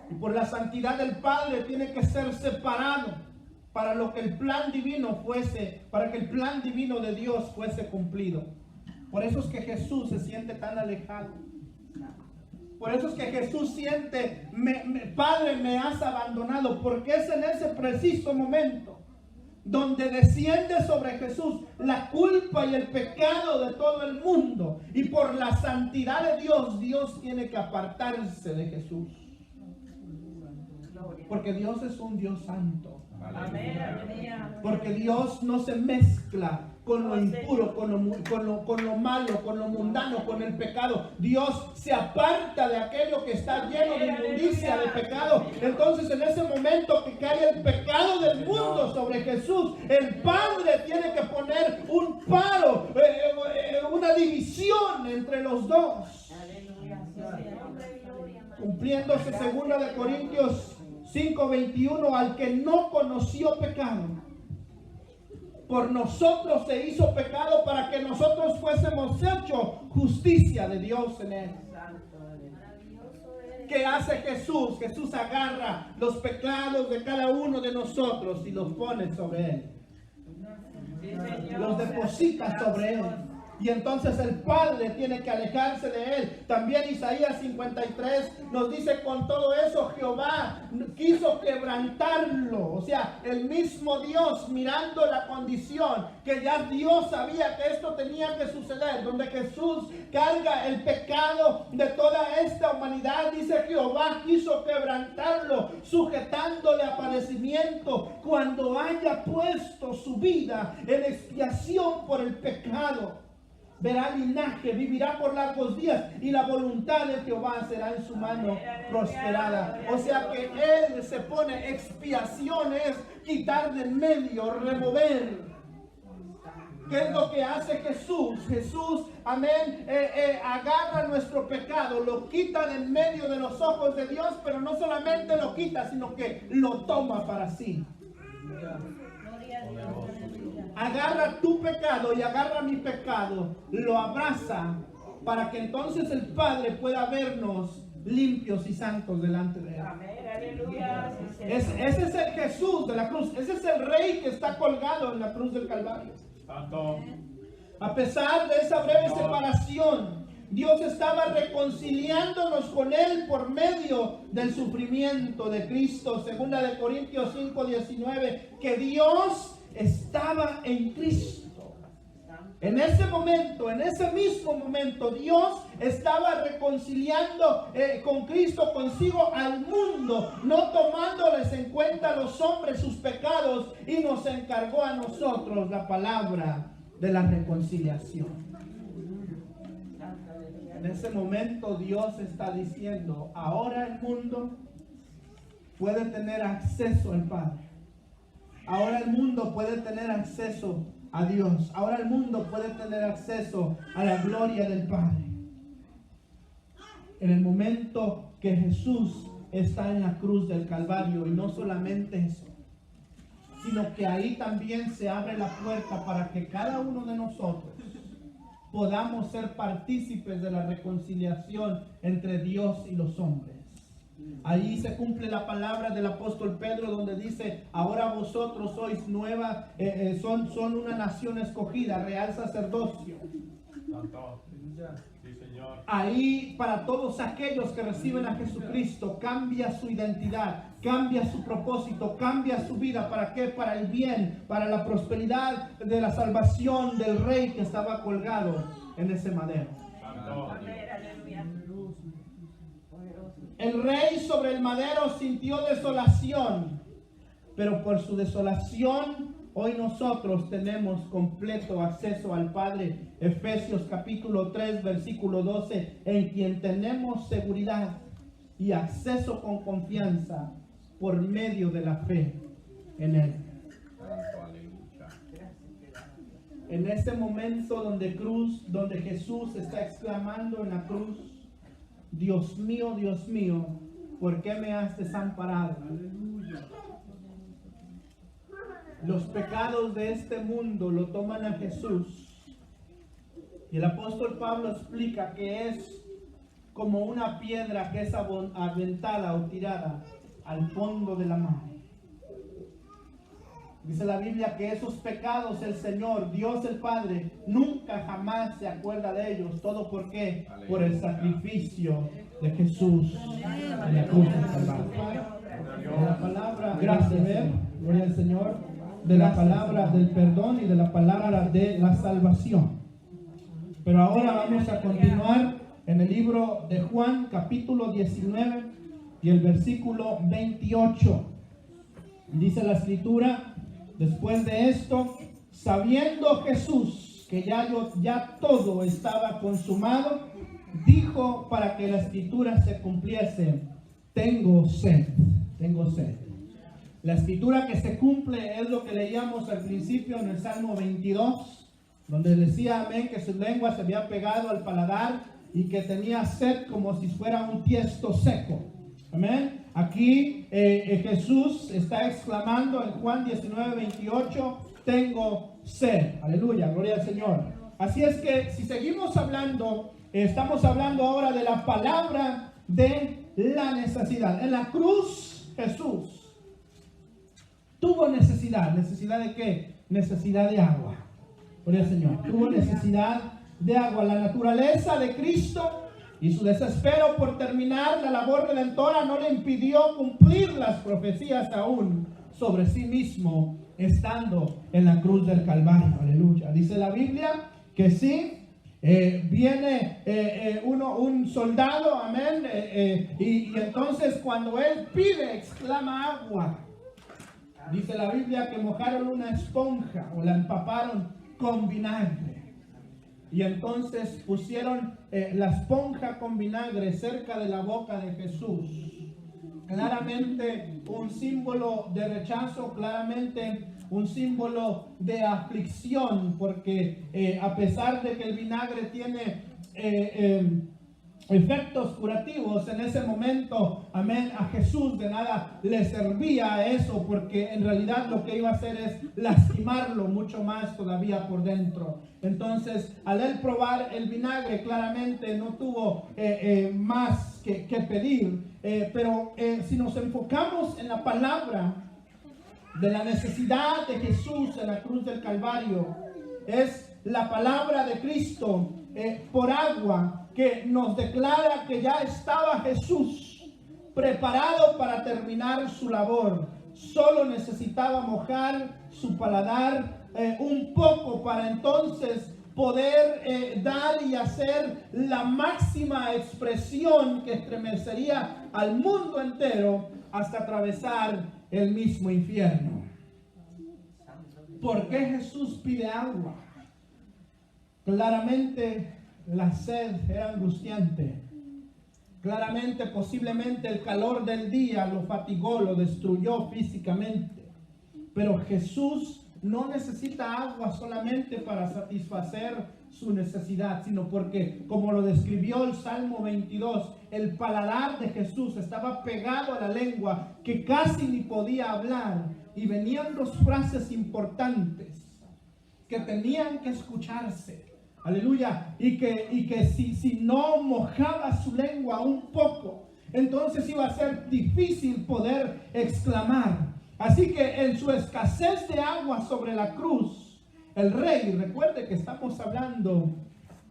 Y por la santidad del Padre tiene que ser separado para lo que el plan divino fuese, para que el plan divino de Dios fuese cumplido. Por eso es que Jesús se siente tan alejado. Por eso es que Jesús siente, Padre, me has abandonado, porque es en ese preciso momento donde desciende sobre Jesús la culpa y el pecado de todo el mundo. Y por la santidad de Dios, Dios tiene que apartarse de Jesús. Porque Dios es un Dios santo. Porque Dios no se mezcla con lo impuro, con lo malo, con lo mundano, con el pecado. Dios se aparta de aquello que está lleno de inmundicia, de pecado. Entonces, en ese momento que cae el pecado del mundo sobre Jesús, el Padre tiene que poner un paro, una división entre los dos. Cumpliéndose 2 Corintios 5:21, al que no conoció pecado, por nosotros se hizo pecado para que nosotros fuésemos hechos justicia de Dios en él. ¿Qué hace Jesús? Jesús agarra los pecados de cada uno de nosotros y los pone sobre él. Los deposita sobre él. Y entonces el Padre tiene que alejarse de él. También Isaías 53 nos dice, con todo eso Jehová quiso quebrantarlo. O sea, el mismo Dios, mirando la condición, que ya Dios sabía que esto tenía que suceder, donde Jesús carga el pecado de toda esta humanidad, dice, Jehová quiso quebrantarlo, sujetándole a padecimiento, cuando haya puesto su vida en expiación por el pecado. Verá linaje, vivirá por largos días, y la voluntad de Jehová será en su mano prosperada. O sea que Él se pone expiaciones, quitar del medio, remover. ¿Qué es lo que hace Jesús? Jesús, amén, agarra nuestro pecado, lo quita del medio de los ojos de Dios, pero no solamente lo quita, sino que lo toma para sí. Agarra tu pecado y agarra mi pecado, lo abraza, para que entonces el Padre pueda vernos limpios y santos delante de él. Ese es el Jesús de la cruz, ese es el Rey que está colgado en la cruz del Calvario. A pesar de esa breve separación, Dios estaba reconciliándonos con Él por medio del sufrimiento de Cristo. Segunda de Corintios 5:19, que Dios estaba en Cristo. En ese momento, en ese mismo momento, Dios estaba reconciliando con Cristo consigo al mundo, no tomándoles en cuenta a los hombres sus pecados, y nos encargó a nosotros la palabra de la reconciliación. En ese momento Dios está diciendo, ahora el mundo puede tener acceso al Padre. Ahora el mundo puede tener acceso a Dios. Ahora el mundo puede tener acceso a la gloria del Padre. En el momento que Jesús está en la cruz del Calvario, y no solamente eso, sino que ahí también se abre la puerta para que cada uno de nosotros podamos ser partícipes de la reconciliación entre Dios y los hombres. Ahí se cumple la palabra del apóstol Pedro, donde dice, ahora vosotros sois nueva, son una nación escogida, real sacerdocio. Sí, Señor. Ahí para todos aquellos que reciben a Jesucristo cambia su identidad, cambia su propósito, cambia su vida. ¿Para qué? Para el bien, para la prosperidad de la salvación del Rey que estaba colgado en ese madero. El Rey sobre el madero sintió desolación, pero por su desolación hoy nosotros tenemos completo acceso al Padre. Efesios capítulo 3 versículo 12, en quien tenemos seguridad y acceso con confianza por medio de la fe en Él. En ese momento donde Jesús está exclamando en la cruz, Dios mío, ¿por qué me has desamparado? Los pecados de este mundo lo toman a Jesús. Y el apóstol Pablo explica que es como una piedra que es aventada o tirada al fondo de la mar. Dice la Biblia que esos pecados el Señor, Dios el Padre, nunca jamás se acuerda de ellos. ¿Todo por qué? Aleluya. Por el sacrificio de Jesús en la cruz del Calvario. De la palabra, gracias, gloria al Señor, de la palabra del perdón y de la palabra de la salvación. Pero ahora vamos a continuar en el libro de Juan, capítulo 19 y el versículo 28. Dice la escritura, después de esto, sabiendo Jesús que ya todo estaba consumado, dijo para que la escritura se cumpliese, tengo sed. La escritura que se cumple es lo que leíamos al principio en el Salmo 22, donde decía, amén, que su lengua se había pegado al paladar y que tenía sed como si fuera un tiesto seco. Amén. Aquí Jesús está exclamando en Juan 19, 28, tengo sed. Aleluya, gloria al Señor. Así es que si seguimos hablando, estamos hablando ahora de la palabra de la necesidad. En la cruz Jesús tuvo necesidad. ¿Necesidad de qué? Necesidad de agua. Gloria al Señor. Tuvo necesidad de agua. La naturaleza de Cristo y su desespero por terminar la labor redentora no le impidió cumplir las profecías aún sobre sí mismo, estando en la cruz del Calvario. Aleluya. Dice la Biblia que sí, viene un soldado, amén, y entonces cuando él pide, exclama agua. Dice la Biblia que mojaron una esponja o la empaparon con vinagre. Y entonces pusieron la esponja con vinagre cerca de la boca de Jesús. Claramente un símbolo de rechazo, claramente un símbolo de aflicción, porque a pesar de que el vinagre tiene efectos curativos, en ese momento, amén, a Jesús de nada le servía eso, porque en realidad lo que iba a hacer es lastimarlo mucho más todavía por dentro. Entonces, al él probar el vinagre, claramente no tuvo más que pedir, pero si nos enfocamos en la palabra de la necesidad de Jesús en la cruz del Calvario, es la palabra de Cristo por agua, que nos declara que ya estaba Jesús preparado para terminar su labor. Solo necesitaba mojar su paladar un poco para entonces poder dar y hacer la máxima expresión que estremecería al mundo entero hasta atravesar el mismo infierno. ¿Por qué Jesús pide agua? Claramente la sed era angustiante. Claramente, posiblemente el calor del día lo fatigó, lo destruyó físicamente. Pero Jesús no necesita agua solamente para satisfacer su necesidad, sino porque, como lo describió el Salmo 22, el paladar de Jesús estaba pegado a la lengua, que casi ni podía hablar, y venían dos frases importantes que tenían que escucharse. Aleluya. Y que si no mojaba su lengua un poco, entonces iba a ser difícil poder exclamar. Así que en su escasez de agua sobre la cruz, el rey, recuerde que estamos hablando,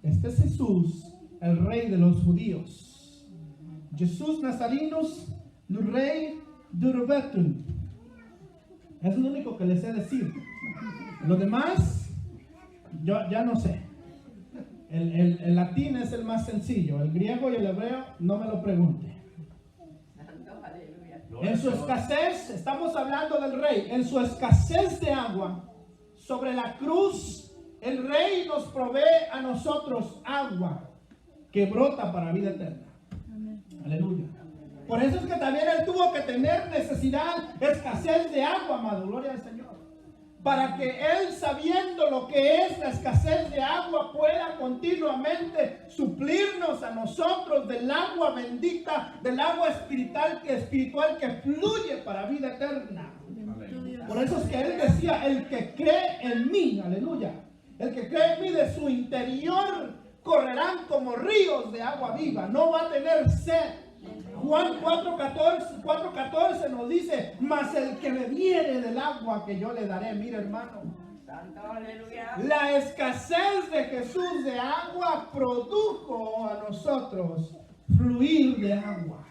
este es Jesús, el rey de los judíos. Jesús Nazarinus, el rey de Betul. Es lo único que les sé decir. Lo demás, yo ya no sé. El latín es el más sencillo. El griego y el hebreo, no me lo pregunte. En su escasez, estamos hablando del rey, en su escasez de agua, sobre la cruz, el rey nos provee a nosotros agua que brota para vida eterna. Aleluya. Por eso es que también él tuvo que tener necesidad, escasez de agua, amado, gloria al Señor. Para que él, sabiendo lo que es la escasez de agua, pueda continuamente suplirnos a nosotros del agua bendita, del agua espiritual que fluye para vida eterna. Por eso es que él decía, el que cree en mí, aleluya, el que cree en mí, de su interior correrán como ríos de agua viva, no va a tener sed. Juan 4:14 nos dice, mas el que bebiere del agua que yo le daré. Mira, hermano, la escasez de Jesús de agua produjo a nosotros fluir de agua.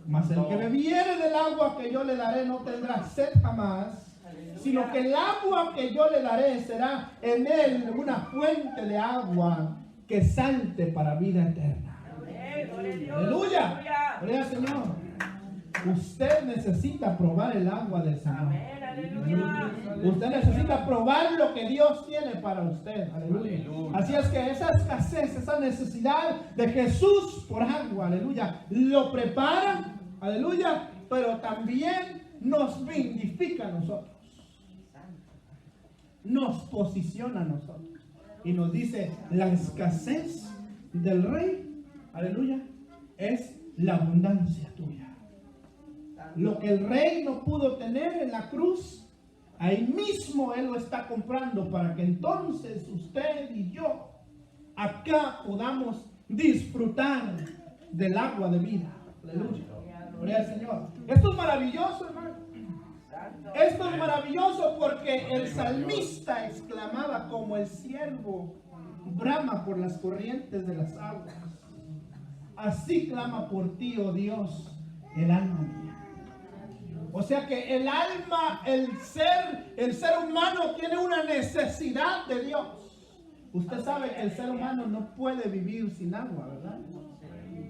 Mas el que bebiere del agua que yo le daré no tendrá sed jamás, sino que el agua que yo le daré será en él una fuente de agua que salte para vida eterna. Aleluya. Gloria al Señor. Usted necesita probar el agua del Señor. Usted necesita probar lo que Dios tiene para usted. Aleluya. Así es que esa escasez, esa necesidad de Jesús por agua, aleluya, lo prepara, aleluya, pero también nos vindifica a nosotros. Nos posiciona a nosotros. Y nos dice, la escasez del rey, aleluya, es la abundancia tuya. Lo que el rey no pudo tener en la cruz, ahí mismo él lo está comprando para que entonces usted y yo acá podamos disfrutar del agua de vida. Aleluya. Gloria al Señor. Esto es maravilloso, hermano. Esto es maravilloso porque el salmista exclamaba, como el siervo brama por las corrientes de las aguas, así clama por ti, oh Dios, el alma mía. O sea que el alma, el ser humano tiene una necesidad de Dios. Usted sabe que el ser humano no puede vivir sin agua, ¿verdad?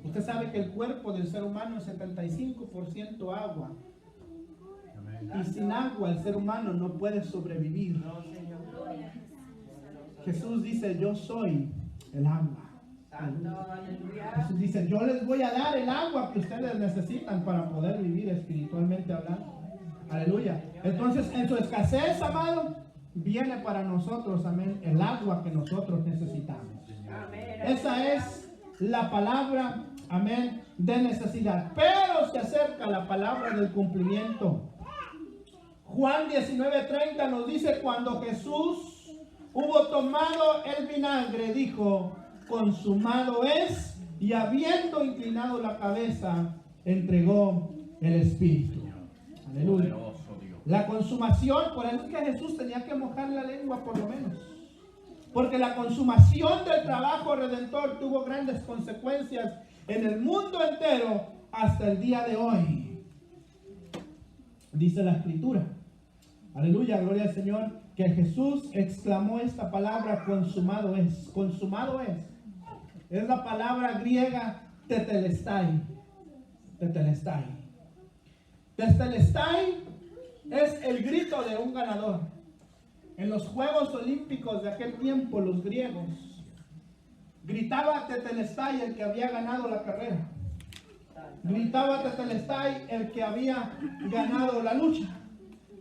Usted sabe que el cuerpo del ser humano es 75% agua. Y sin agua el ser humano no puede sobrevivir. Jesús dice, yo soy el agua. Jesús dice, yo les voy a dar el agua que ustedes necesitan para poder vivir espiritualmente hablando. Aleluya. Entonces, en su escasez, amado, viene para nosotros, amén, el agua que nosotros necesitamos. Esa es la palabra, amén, de necesidad. Pero se acerca la palabra del cumplimiento. Juan 19:30 nos dice, cuando Jesús hubo tomado el vinagre, dijo, consumado es, y habiendo inclinado la cabeza, entregó el Espíritu. Aleluya. La consumación, por eso es que Jesús tenía que mojar la lengua por lo menos. Porque la consumación del trabajo redentor tuvo grandes consecuencias en el mundo entero hasta el día de hoy. Dice la Escritura, aleluya, gloria al Señor, que Jesús exclamó esta palabra: consumado es. Consumado es. Es la palabra griega tetelestai. Tetelestai. Tetelestai es el grito de un ganador. En los Juegos Olímpicos de aquel tiempo, los griegos gritaba tetelestai el que había ganado la carrera. Gritaba tetelestai el que había ganado la lucha.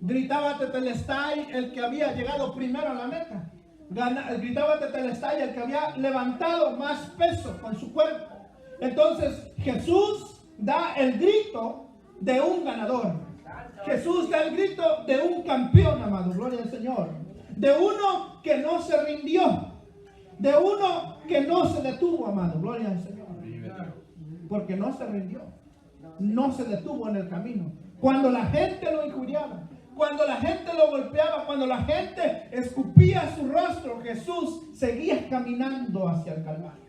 Gritaba tetelestai el que había llegado primero a la meta. Gritaba tetelestai el que había levantado más peso con su cuerpo. Entonces Jesús da el grito de un ganador. Jesús da el grito de un campeón, amado, gloria al Señor. De uno que no se rindió. De uno que no se detuvo, amado, gloria al Señor. Porque no se rindió. No se detuvo en el camino. Cuando la gente lo injuriaba, cuando la gente lo golpeaba, cuando la gente escupía su rostro, Jesús seguía caminando hacia el Calvario.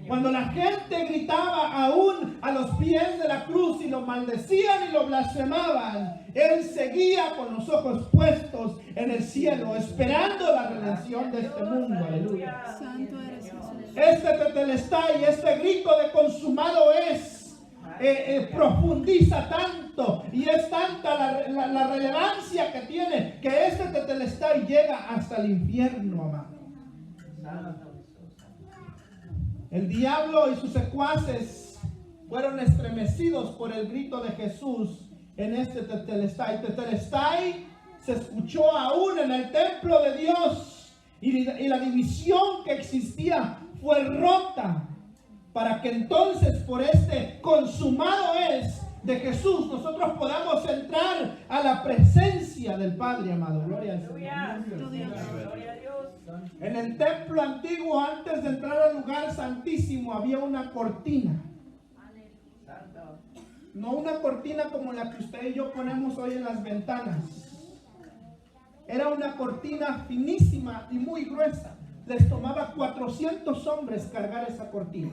Cuando la gente gritaba aún a los pies de la cruz y lo maldecían y lo blasfemaban, Él seguía con los ojos puestos en el cielo, esperando la redención de este mundo. Aleluya. Santo eres Jesús. Este tetelestai, este grito de consumado es, profundiza tanto y es tanta la relevancia que tiene, que este tetelestai llega hasta el infierno, amado. El diablo y sus secuaces fueron estremecidos por el grito de Jesús en este tetelestai. Tetelestai se escuchó aún en el templo de Dios, y la división que existía fue rota, para que entonces por este consumado es de Jesús nosotros podamos entrar a la presencia del Padre, amado. Gloria al Señor. Gloria a Dios. En el templo antiguo, antes de entrar al lugar santísimo, había una cortina. No una cortina como la que usted y yo ponemos hoy en las ventanas. Era una cortina finísima y muy gruesa. Les tomaba 400 hombres cargar esa cortina.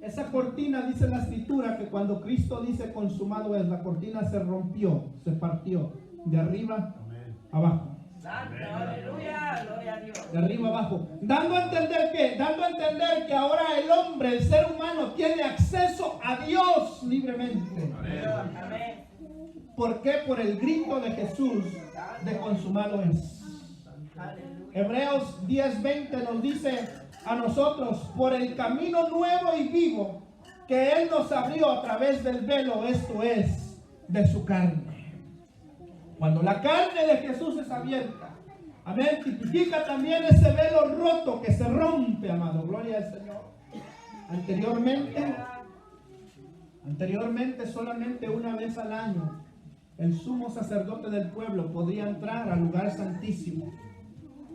Esa cortina, dice la Escritura, que cuando Cristo dice consumado es, la cortina se rompió, se partió de arriba abajo. Aleluya, gloria a Dios. De arriba abajo. Dando a entender que ahora el hombre, el ser humano, tiene acceso a Dios libremente. Amén. ¿Por qué? Por el grito de Jesús de consumado es. Hebreos 10:20 nos dice a nosotros: por el camino nuevo y vivo que Él nos abrió a través del velo, esto es, de su carne. Cuando la carne de Jesús es abierta, amén, tipifica también ese velo roto que se rompe, amado, gloria al Señor. Anteriormente solamente una vez al año el sumo sacerdote del pueblo podía entrar al lugar santísimo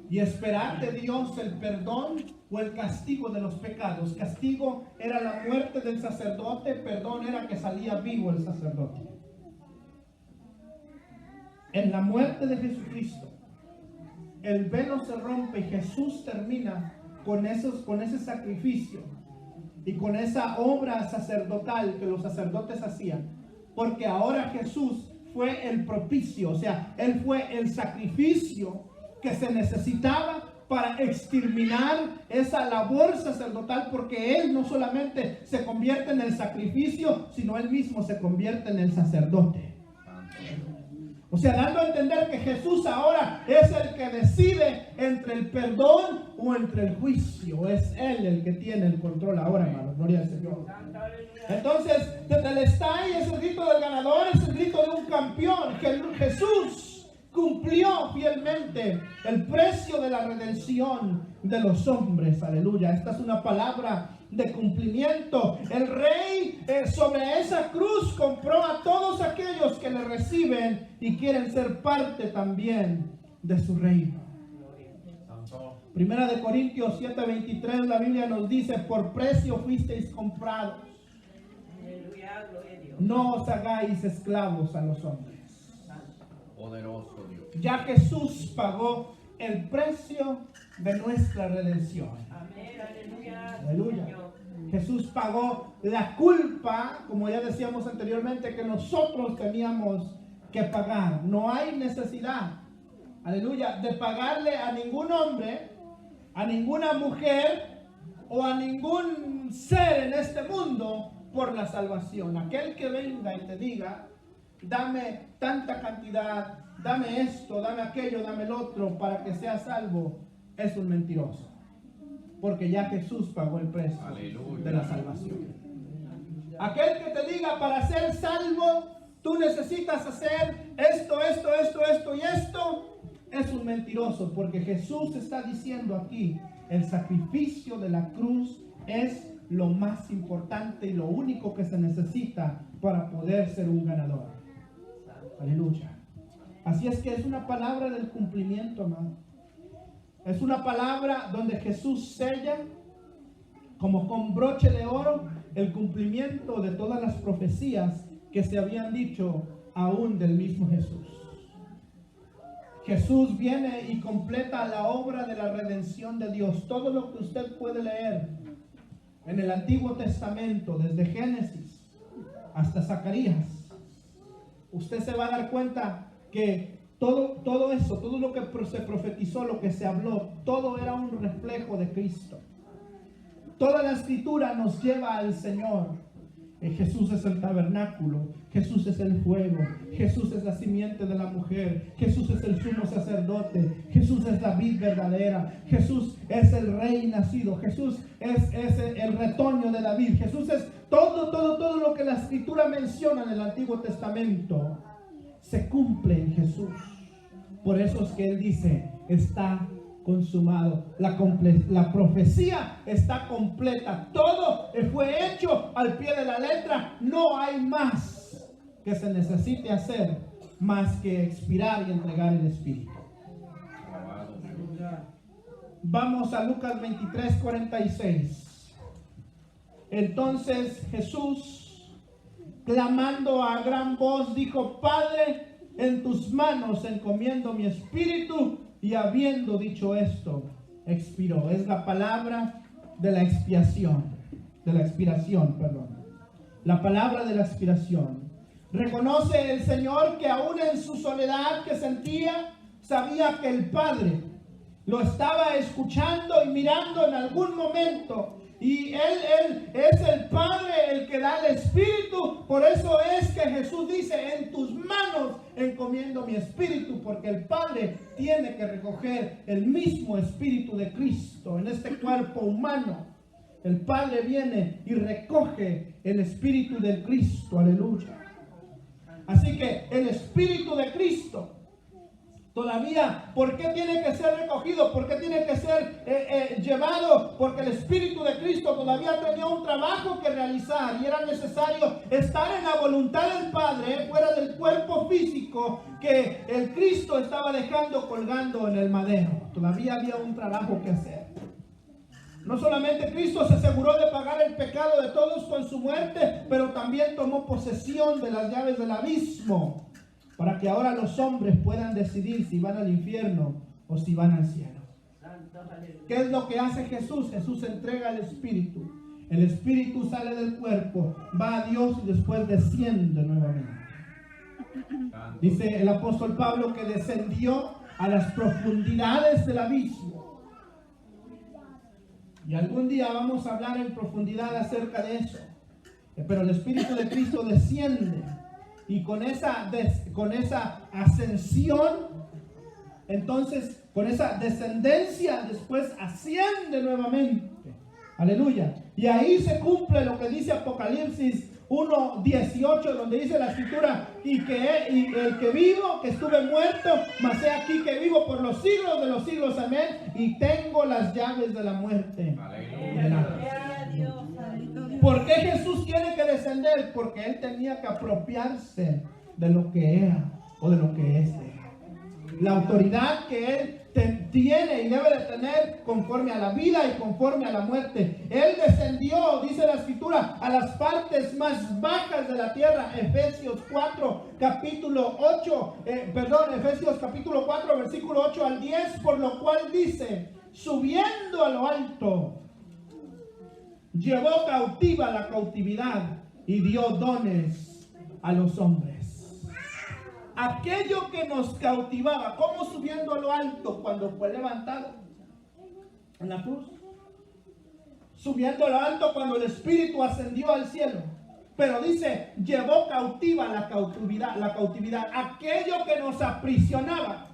y esperar de Dios el perdón o el castigo de los pecados. Castigo era la muerte del sacerdote, perdón era que salía vivo el sacerdote. En la muerte de Jesucristo, el velo se rompe y Jesús termina con ese sacrificio y con esa obra sacerdotal que los sacerdotes hacían. Porque ahora Jesús fue el propicio, o sea, Él fue el sacrificio que se necesitaba para exterminar esa labor sacerdotal, porque Él no solamente se convierte en el sacrificio, sino Él mismo se convierte en el sacerdote. O sea, dando a entender que Jesús ahora es el que decide entre el perdón o entre el juicio. Es Él el que tiene el control ahora, hermano. Gloria al Señor. Entonces, tetelestai es el grito del ganador, es el grito de un campeón. Jesús cumplió fielmente el precio de la redención de los hombres. Aleluya. Esta es una palabra de cumplimiento. El rey sobre esa cruz compró a todos aquellos que le reciben y quieren ser parte también de su reino. Primera de Corintios 7:23, la Biblia nos dice: por precio fuisteis comprados, no os hagáis esclavos a los hombres. Poderoso Dios. Ya Jesús pagó el precio de nuestra redención. Amén, aleluya. Aleluya. Señor. Jesús pagó la culpa, como ya decíamos anteriormente, que nosotros teníamos que pagar. No hay necesidad, aleluya, de pagarle a ningún hombre, a ninguna mujer o a ningún ser en este mundo por la salvación. Aquel que venga y te diga, dame tanta cantidad, dame esto, dame aquello, dame el otro para que sea salvo, es un mentiroso. Porque ya Jesús pagó el precio Aleluya. de la salvación. Aquel que te diga, para ser salvo, tú necesitas hacer esto y esto, es un mentiroso. Porque Jesús está diciendo aquí, el sacrificio de la cruz es lo más importante y lo único que se necesita para poder ser un ganador. Aleluya. Así es que es una palabra del cumplimiento, amado. Es una palabra donde Jesús sella como con broche de oro el cumplimiento de todas las profecías que se habían dicho aún del mismo Jesús. Jesús viene y completa la obra de la redención de Dios. Todo lo que usted puede leer en el Antiguo Testamento, desde Génesis hasta Zacarías, usted se va a dar cuenta que todo eso, todo lo que se profetizó, lo que se habló, todo era un reflejo de Cristo. Toda la escritura nos lleva al Señor. Jesús es el tabernáculo, Jesús es el fuego, Jesús es la simiente de la mujer, Jesús es el sumo sacerdote, Jesús es la vid verdadera, Jesús es el rey nacido, Jesús es el retoño de David, Jesús es todo lo que la escritura menciona en el Antiguo Testamento se cumple en Jesús. Por eso es que Él dice, está consumado. La profecía está completa. Todo fue hecho al pie de la letra. No hay más que se necesite hacer más que expirar y entregar el Espíritu. Alabado Dios. Vamos a Lucas 23:46. Entonces Jesús, clamando a gran voz, dijo: Padre, en tus manos encomiendo mi espíritu. Y habiendo dicho esto, expiró. Es la palabra de la expiación, de la expiración, perdón. La palabra de la expiración. Reconoce el Señor que aún en su soledad que sentía, sabía que el Padre lo estaba escuchando y mirando en algún momento. Y Él es el Padre el que da el Espíritu. Por eso es que Jesús dice: en tus manos encomiendo mi espíritu, porque el Padre tiene que recoger el mismo Espíritu de Cristo en este cuerpo humano. El Padre viene y recoge el Espíritu de Cristo. Aleluya. Así que el Espíritu de Cristo todavía, ¿por qué tiene que ser recogido? ¿Por qué tiene que ser llevado? Porque el Espíritu de Cristo todavía tenía un trabajo que realizar y era necesario estar en la voluntad del Padre, fuera del cuerpo físico que el Cristo estaba dejando colgando en el madero. Todavía había un trabajo que hacer. No solamente Cristo se aseguró de pagar el pecado de todos con su muerte, pero también tomó posesión de las llaves del abismo, para que ahora los hombres puedan decidir si van al infierno o si van al cielo. ¿Qué es lo que hace Jesús? Jesús entrega el Espíritu. El Espíritu sale del cuerpo, va a Dios y después desciende nuevamente. Dice el apóstol Pablo que descendió a las profundidades del abismo. Y algún día vamos a hablar en profundidad acerca de eso. Pero el Espíritu de Cristo desciende. Y con esa ascensión, entonces con esa descendencia, después asciende nuevamente. Aleluya. Y ahí se cumple lo que dice Apocalipsis 1:18, donde dice la escritura: y el que vivo, que estuve muerto, mas he aquí que vivo por los siglos de los siglos, amén, y tengo las llaves de la muerte. Aleluya. ¿Por qué Jesús tiene que descender? Porque Él tenía que apropiarse de lo que era o de lo que es de Él. La autoridad que Él tiene y debe de tener conforme a la vida y conforme a la muerte. Él descendió, dice la escritura, a las partes más bajas de la tierra. Efesios capítulo 4, versículo 8 al 10, por lo cual dice, subiendo a lo alto, llevó cautiva la cautividad y dio dones a los hombres. Aquello que nos cautivaba, ¿cómo subiendo a lo alto cuando fue levantado en la cruz? Subiendo a lo alto cuando el Espíritu ascendió al cielo. Pero dice, llevó cautiva la cautividad. Aquello que nos aprisionaba,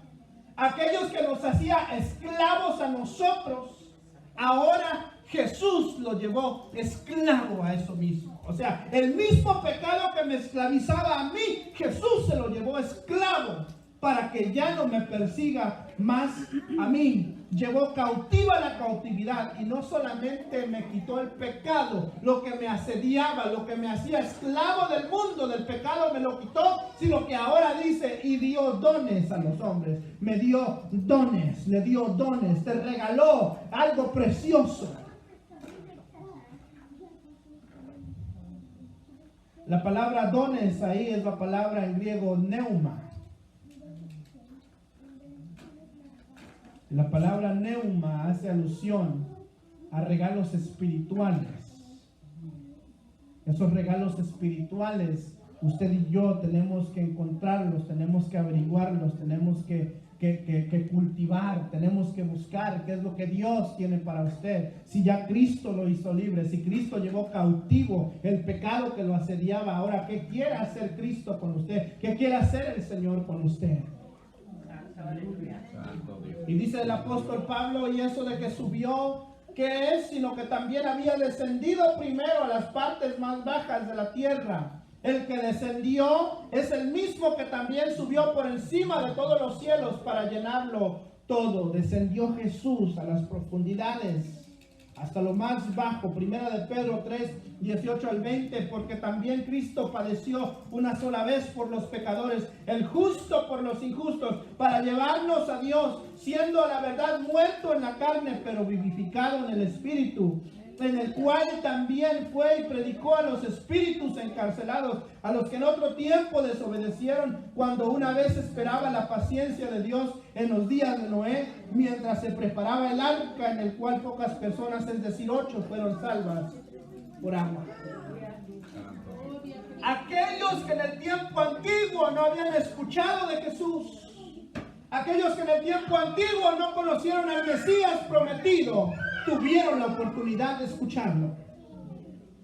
aquellos que nos hacía esclavos a nosotros, ahora Jesús lo llevó esclavo a eso mismo. O sea, el mismo pecado que me esclavizaba a mí, Jesús se lo llevó esclavo para que ya no me persiga más a mí. Llevó cautiva la cautividad y no solamente me quitó el pecado, lo que me asediaba, lo que me hacía esclavo del mundo, del pecado me lo quitó, sino que ahora dice, y dio dones a los hombres. Me dio dones, le dio dones, te regaló algo precioso. La palabra dones ahí es la palabra en griego neuma. La palabra neuma hace alusión a regalos espirituales. Esos regalos espirituales, usted y yo tenemos que encontrarlos, tenemos que averiguarlos, tenemos que cultivar, tenemos que buscar qué es lo que Dios tiene para usted. Si ya Cristo lo hizo libre, si Cristo llevó cautivo el pecado que lo asediaba, ahora ¿qué quiere hacer Cristo con usted? ¿Qué quiere hacer el Señor con usted? Y dice el apóstol Pablo, y eso de que subió, ¿qué es? Sino que también había descendido primero a las partes más bajas de la tierra. El que descendió es el mismo que también subió por encima de todos los cielos para llenarlo todo. Descendió Jesús a las profundidades, hasta lo más bajo. Primera de Pedro 3, 18 al 20, porque también Cristo padeció una sola vez por los pecadores, el justo por los injustos, para llevarnos a Dios, siendo a la verdad muerto en la carne, pero vivificado en el Espíritu, en el cual también fue y predicó a los espíritus encarcelados, a los que en otro tiempo desobedecieron, cuando una vez esperaba la paciencia de Dios en los días de Noé, mientras se preparaba el arca, en el cual pocas personas, es decir, 8, fueron salvas por agua. Aquellos que en el tiempo antiguo no habían escuchado de Jesús, aquellos que en el tiempo antiguo no conocieron al Mesías prometido, tuvieron la oportunidad de escucharlo,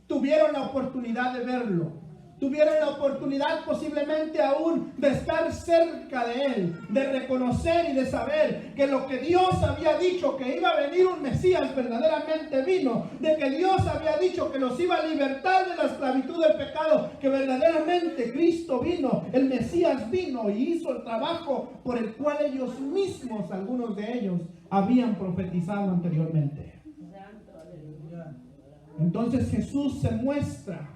tuvieron la oportunidad de verlo, tuvieron la oportunidad posiblemente aún de estar cerca de él, de reconocer y de saber que lo que Dios había dicho, que iba a venir un Mesías, verdaderamente vino, de que Dios había dicho que los iba a libertar de la esclavitud del pecado, que verdaderamente Cristo vino, el Mesías vino y hizo el trabajo por el cual ellos mismos, algunos de ellos, habían profetizado anteriormente. Entonces Jesús se muestra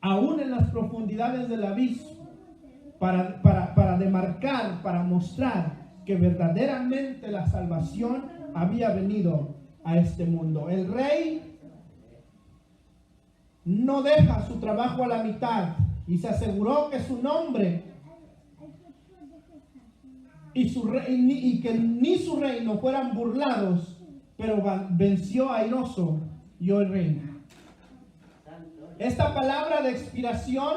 aún en las profundidades del abismo para demarcar, para mostrar que verdaderamente la salvación había venido a este mundo. El rey no deja su trabajo a la mitad y se aseguró que su nombre y que ni su reino fueran burlados, pero venció airoso y hoy reina. Esta palabra de expiración,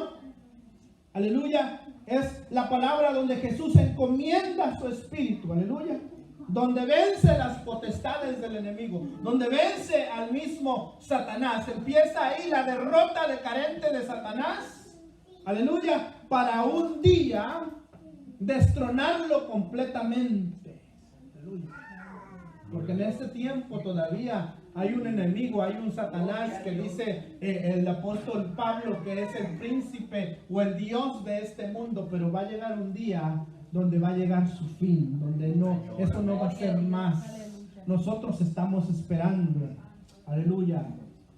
aleluya, es la palabra donde Jesús encomienda su espíritu, aleluya, donde vence las potestades del enemigo, donde vence al mismo Satanás. Empieza ahí la derrota decadente de Satanás, aleluya, para un día destronarlo completamente, aleluya. Porque en este tiempo todavía hay un enemigo, hay un Satanás que dice el apóstol Pablo que es el príncipe o el Dios de este mundo, pero va a llegar un día donde va a llegar su fin, donde no, eso no va a ser más. Nosotros estamos esperando, aleluya,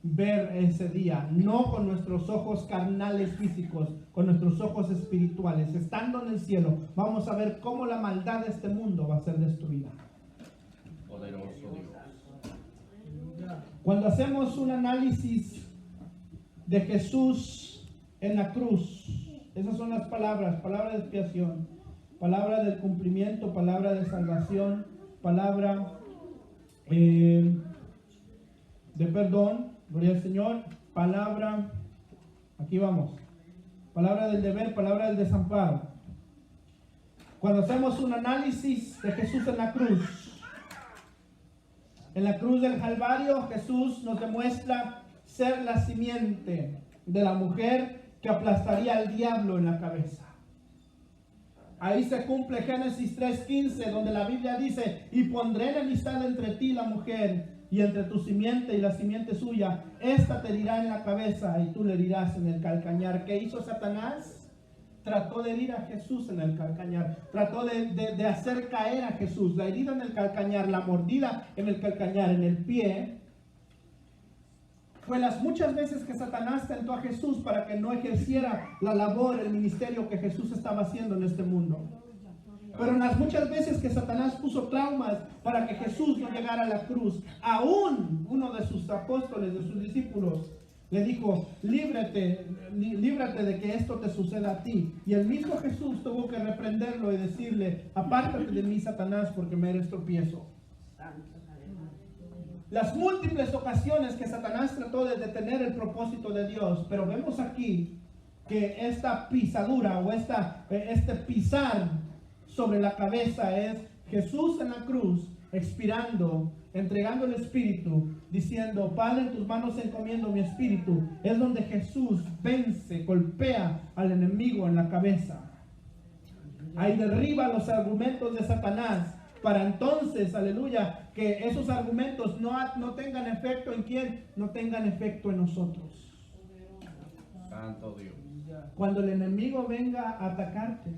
ver ese día, no con nuestros ojos carnales físicos, con nuestros ojos espirituales. Estando en el cielo, vamos a ver cómo la maldad de este mundo va a ser destruida. Poderoso Dios. Cuando hacemos un análisis de Jesús en la cruz, esas son las palabras: palabra de expiación, palabra del cumplimiento, palabra de salvación, palabra de perdón, gloria al Señor, palabra, aquí vamos, palabra del deber, palabra del desamparo. Cuando hacemos un análisis de Jesús en la cruz del Calvario, Jesús nos demuestra ser la simiente de la mujer que aplastaría al diablo en la cabeza. Ahí se cumple Génesis 3:15, donde la Biblia dice: y pondré enemistad entre ti y la mujer, y entre tu simiente y la simiente suya. Esta te herirá en la cabeza y tú le herirás en el calcañar. ¿Qué hizo Satanás? Trató de herir a Jesús en el calcañar. Trató de hacer caer a Jesús. La herida en el calcañar, la mordida en el calcañar, en el pie, fue las muchas veces que Satanás tentó a Jesús para que no ejerciera la labor, el ministerio que Jesús estaba haciendo en este mundo. Pero en las muchas veces que Satanás puso traumas para que Jesús no llegara a la cruz, aún uno de sus apóstoles, de sus discípulos, le dijo: líbrate de que esto te suceda a ti. Y el mismo Jesús tuvo que reprenderlo y decirle: apártate de mí, Satanás, porque me eres tropiezo. Las múltiples ocasiones que Satanás trató de detener el propósito de Dios, pero vemos aquí que esta pisadura o este pisar sobre la cabeza es Jesús en la cruz, expirando, entregando el espíritu, diciendo: Padre, en tus manos encomiendo mi espíritu. Es donde Jesús vence, golpea al enemigo en la cabeza. Ahí derriba los argumentos de Satanás, para entonces, aleluya, que esos argumentos no tengan efecto en quién, no tengan efecto en nosotros. Santo Dios. Cuando el enemigo venga a atacarte,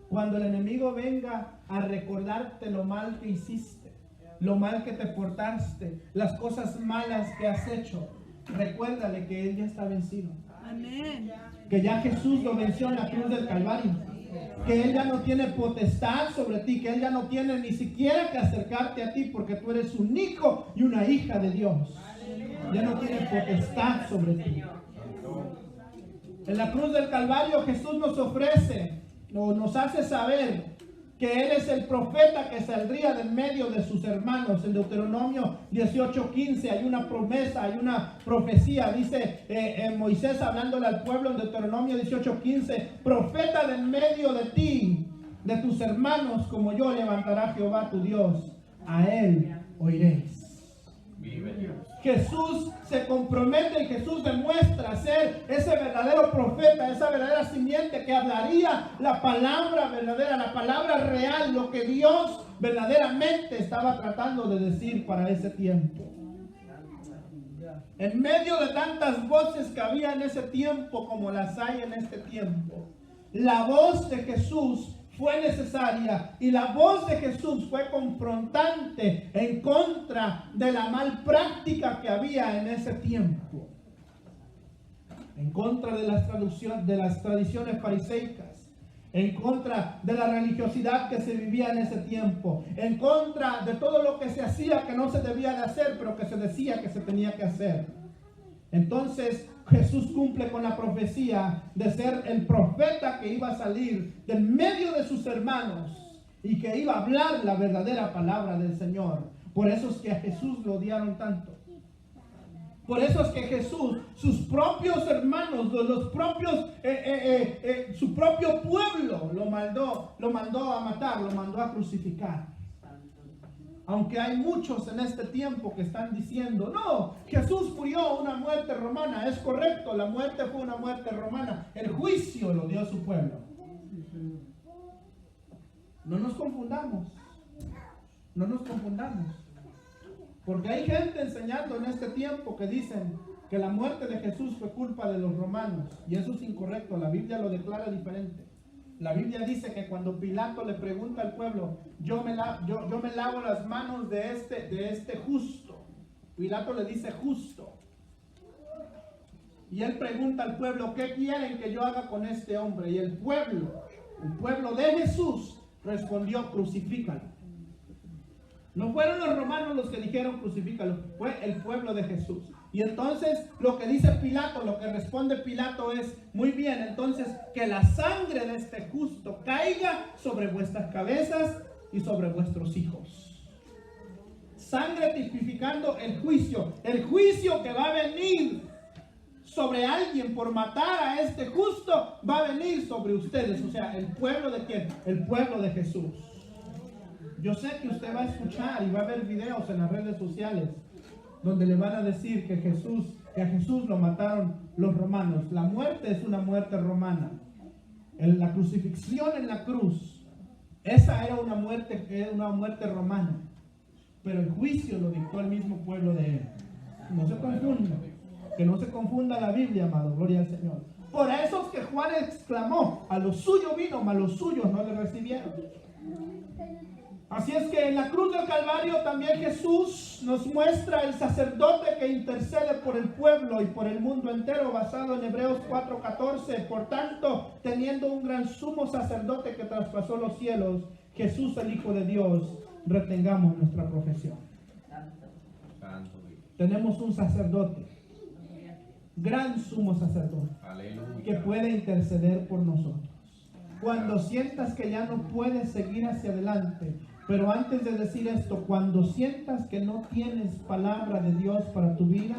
cuando el enemigo venga a recordarte lo mal que hiciste, lo mal que te portaste, las cosas malas que has hecho, recuérdale que Él ya está vencido. Amén. Que ya Jesús lo venció en la cruz del Calvario. Que Él ya no tiene potestad sobre ti, que Él ya no tiene ni siquiera que acercarte a ti, porque tú eres un hijo y una hija de Dios. Ya no tiene potestad sobre ti. En la cruz del Calvario Jesús nos ofrece, o nos hace saber que Él es el profeta que saldría de en medio de sus hermanos. En Deuteronomio 18:15 hay una promesa, hay una profecía. Dice Moisés hablándole al pueblo en Deuteronomio 18:15: profeta de en medio de ti, de tus hermanos, como yo levantará Jehová tu Dios. A Él oiréis. Vive Dios. Jesús se compromete y Jesús demuestra ser ese verdadero profeta, esa verdadera simiente que hablaría la palabra verdadera, la palabra real, lo que Dios verdaderamente estaba tratando de decir para ese tiempo. En medio de tantas voces que había en ese tiempo como las hay en este tiempo, la voz de Jesús fue necesaria, y la voz de Jesús fue confrontante en contra de la mal práctica que había en ese tiempo, en contra de las tradiciones fariseicas, en contra de la religiosidad que se vivía en ese tiempo, en contra de todo lo que se hacía que no se debía de hacer, pero que se decía que se tenía que hacer. Entonces Jesús cumple con la profecía de ser el profeta que iba a salir del medio de sus hermanos y que iba a hablar la verdadera palabra del Señor. Por eso es que a Jesús lo odiaron tanto. Por eso es que Jesús, sus propios hermanos, su propio pueblo lo mandó a matar, lo mandó a crucificar. Aunque hay muchos en este tiempo que están diciendo: no, Jesús murió una muerte romana. Es correcto, la muerte fue una muerte romana. El juicio lo dio su pueblo. No nos confundamos. No nos confundamos. Porque hay gente enseñando en este tiempo que dicen que la muerte de Jesús fue culpa de los romanos. Y eso es incorrecto. La Biblia lo declara diferente. La Biblia dice que cuando Pilato le pregunta al pueblo: yo me lavo las manos de este justo. Pilato le dice justo. Y él pregunta al pueblo, ¿qué quieren que yo haga con este hombre? Y el pueblo de Jesús respondió, crucifícalo. No fueron los romanos los que dijeron crucifícalo, fue el pueblo de Jesús. Y entonces lo que dice Pilato, lo que responde Pilato es, muy bien, entonces que la sangre de este justo caiga sobre vuestras cabezas y sobre vuestros hijos. Sangre tipificando el juicio que va a venir sobre alguien por matar a este justo, va a venir sobre ustedes. O sea, ¿el pueblo de quién? El pueblo de Jesús. Yo sé que usted va a escuchar y va a ver videos en las redes sociales donde le van a decir que a Jesús lo mataron los romanos. La muerte es una muerte romana. La crucifixión en la cruz, esa era una muerte romana. Pero el juicio lo dictó el mismo pueblo de él. No se confunda. Que no se confunda la Biblia, amado. Gloria al Señor. Por eso es que Juan exclamó, a lo suyo vino, mas los suyos no le recibieron. Así es que en la cruz del Calvario también Jesús nos muestra el sacerdote que intercede por el pueblo y por el mundo entero, basado en Hebreos 4:14. Por tanto, teniendo un gran sumo sacerdote que traspasó los cielos, Jesús el Hijo de Dios, retengamos nuestra profesión. Tenemos un sacerdote, gran sumo sacerdote, que puede interceder por nosotros. Cuando sientas que ya no puedes seguir hacia adelante, pero antes de decir esto, cuando sientas que no tienes palabra de Dios para tu vida,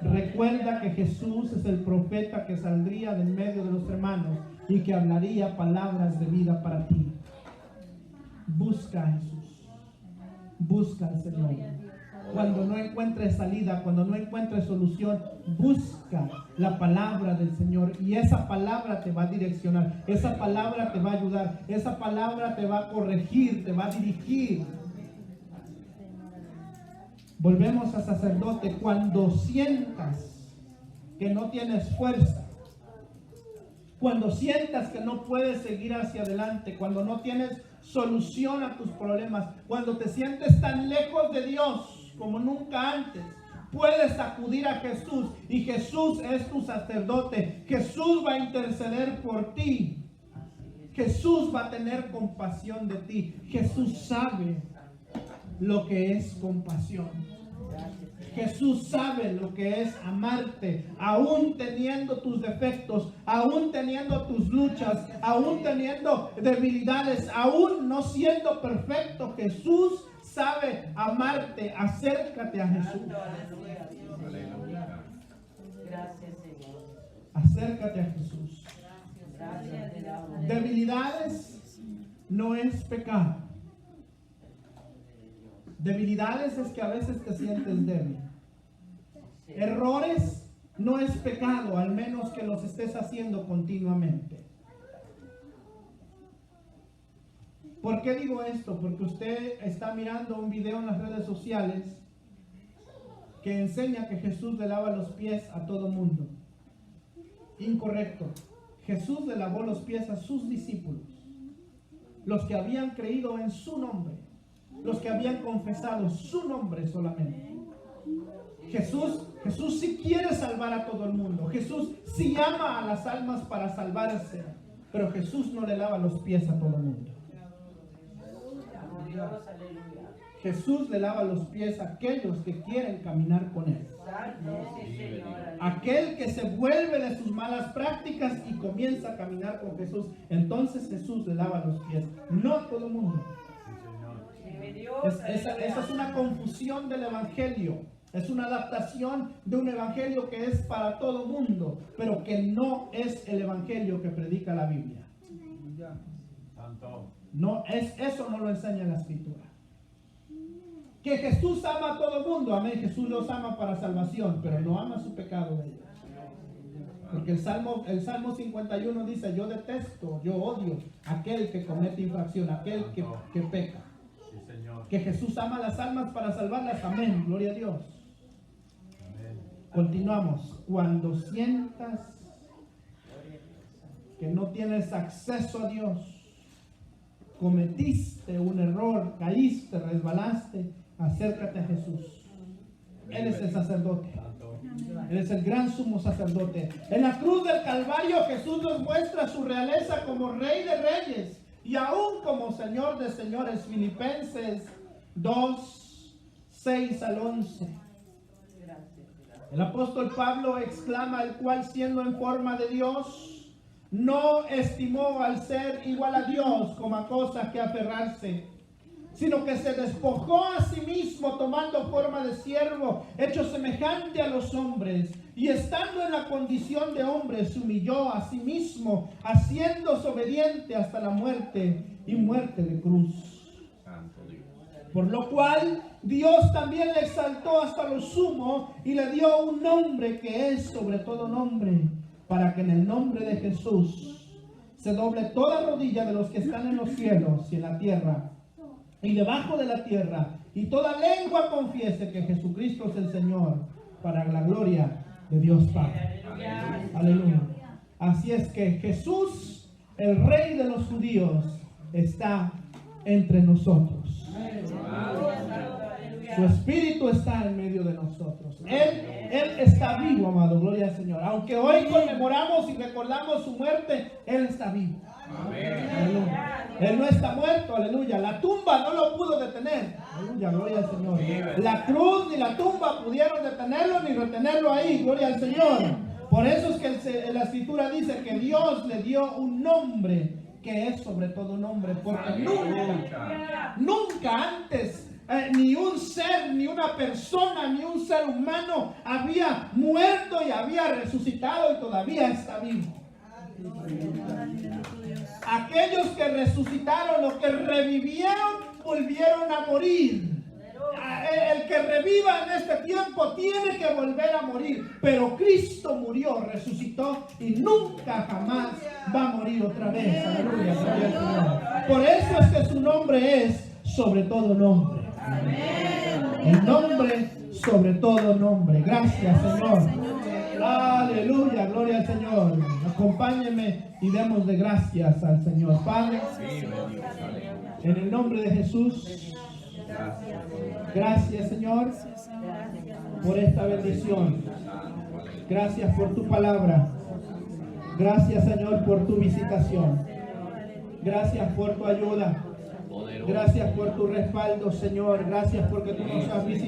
recuerda que Jesús es el profeta que saldría del medio de los hermanos y que hablaría palabras de vida para ti. Busca a Jesús, busca al Señor. Cuando no encuentres salida, cuando no encuentres solución, busca la palabra del Señor y esa palabra te va a direccionar, esa palabra te va a ayudar, esa palabra te va a corregir, te va a dirigir. Volvemos a sacerdote. Cuando sientas que no tienes fuerza, cuando sientas que no puedes seguir hacia adelante, cuando no tienes solución a tus problemas, cuando te sientes tan lejos de Dios como nunca antes, puedes acudir a Jesús y Jesús es tu sacerdote. Jesús va a interceder por ti. Jesús va a tener compasión de ti. Jesús sabe lo que es compasión. Jesús sabe lo que es amarte, aún teniendo tus defectos, aún teniendo tus luchas, aún teniendo debilidades, aún no siendo perfecto. Jesús sabe amarte. Acércate a Jesús. Gracias, Señor. Acércate a Jesús. Gracias. Debilidades no es pecado. Debilidades es que a veces te sientes débil. Errores no es pecado, al menos que los estés haciendo continuamente. ¿Por qué digo esto? Porque usted está mirando un video en las redes sociales que enseña que Jesús le lava los pies a todo mundo. Incorrecto. Jesús le lavó los pies a sus discípulos, los que habían creído en su nombre, los que habían confesado su nombre solamente. Jesús sí quiere salvar a todo el mundo. Jesús sí ama a las almas para salvarse, pero Jesús no le lava los pies a todo el mundo. Jesús le lava los pies a aquellos que quieren caminar con Él. Aquel que se vuelve de sus malas prácticas y comienza a caminar con Jesús, entonces Jesús le lava los pies, no a todo el mundo. Esa es una confusión del evangelio. Es una adaptación de un evangelio que es para todo mundo, pero que no es el evangelio que predica la Biblia. No es, eso no lo enseña la Escritura. Que Jesús ama a todo mundo, amén. Jesús los ama para salvación, pero no ama su pecado de ellos. Porque el Salmo 51 dice: yo detesto, yo odio aquel que comete infracción, aquel que peca. Que Jesús ama a las almas para salvarlas, amén, gloria a Dios. Continuamos. Cuando sientas que no tienes acceso a Dios, cometiste un error, caíste, resbalaste, acércate a Jesús. Él es el sacerdote. Él es el gran sumo sacerdote. En la cruz del Calvario Jesús nos muestra su realeza como Rey de Reyes y aún como Señor de Señores. Filipenses 2, 6 al 11. El apóstol Pablo exclama: el cual siendo en forma de Dios, no estimó al ser igual a Dios como a cosa que aferrarse, sino que se despojó a sí mismo, tomando forma de siervo, hecho semejante a los hombres, y estando en la condición de hombre, se humilló a sí mismo, haciéndose obediente hasta la muerte, y muerte de cruz. Santo Dios. Por lo cual Dios también le exaltó hasta lo sumo y le dio un nombre que es sobre todo nombre, para que en el nombre de Jesús se doble toda rodilla de los que están en los cielos y en la tierra y debajo de la tierra, y toda lengua confiese que Jesucristo es el Señor, para la gloria de Dios Padre. Aleluya. Así es que Jesús, el Rey de los judíos, está entre nosotros. Su Espíritu está en medio de nosotros. Él está vivo, amado. Gloria al Señor. Aunque hoy conmemoramos y recordamos su muerte, Él está vivo. Aleluya. Él no está muerto, aleluya. La tumba no lo pudo detener. Aleluya, gloria al Señor. La cruz ni la tumba pudieron detenerlo ni retenerlo ahí. Gloria al Señor. Por eso es que la Escritura dice que Dios le dio un nombre que es sobre todo nombre. Porque nunca antes ni un ser, ni una persona, ni un ser humano había muerto y había resucitado y todavía está vivo. Aquellos que resucitaron o que revivieron volvieron a morir. El que reviva en este tiempo tiene que volver a morir, pero Cristo murió, resucitó y nunca jamás va a morir otra vez. Aleluya, gloria al Señor. Por eso es que su nombre es sobre todo nombre. El nombre sobre todo nombre. Gracias, Señor. Aleluya, gloria al Señor. Acompáñenme y demos de gracias al Señor. Padre, en el nombre de Jesús, gracias, Señor, por esta bendición. Gracias por tu palabra. Gracias, Señor, por tu visitación. Gracias por tu ayuda. Gracias por tu respaldo, Señor. Gracias porque tú nos has visitado.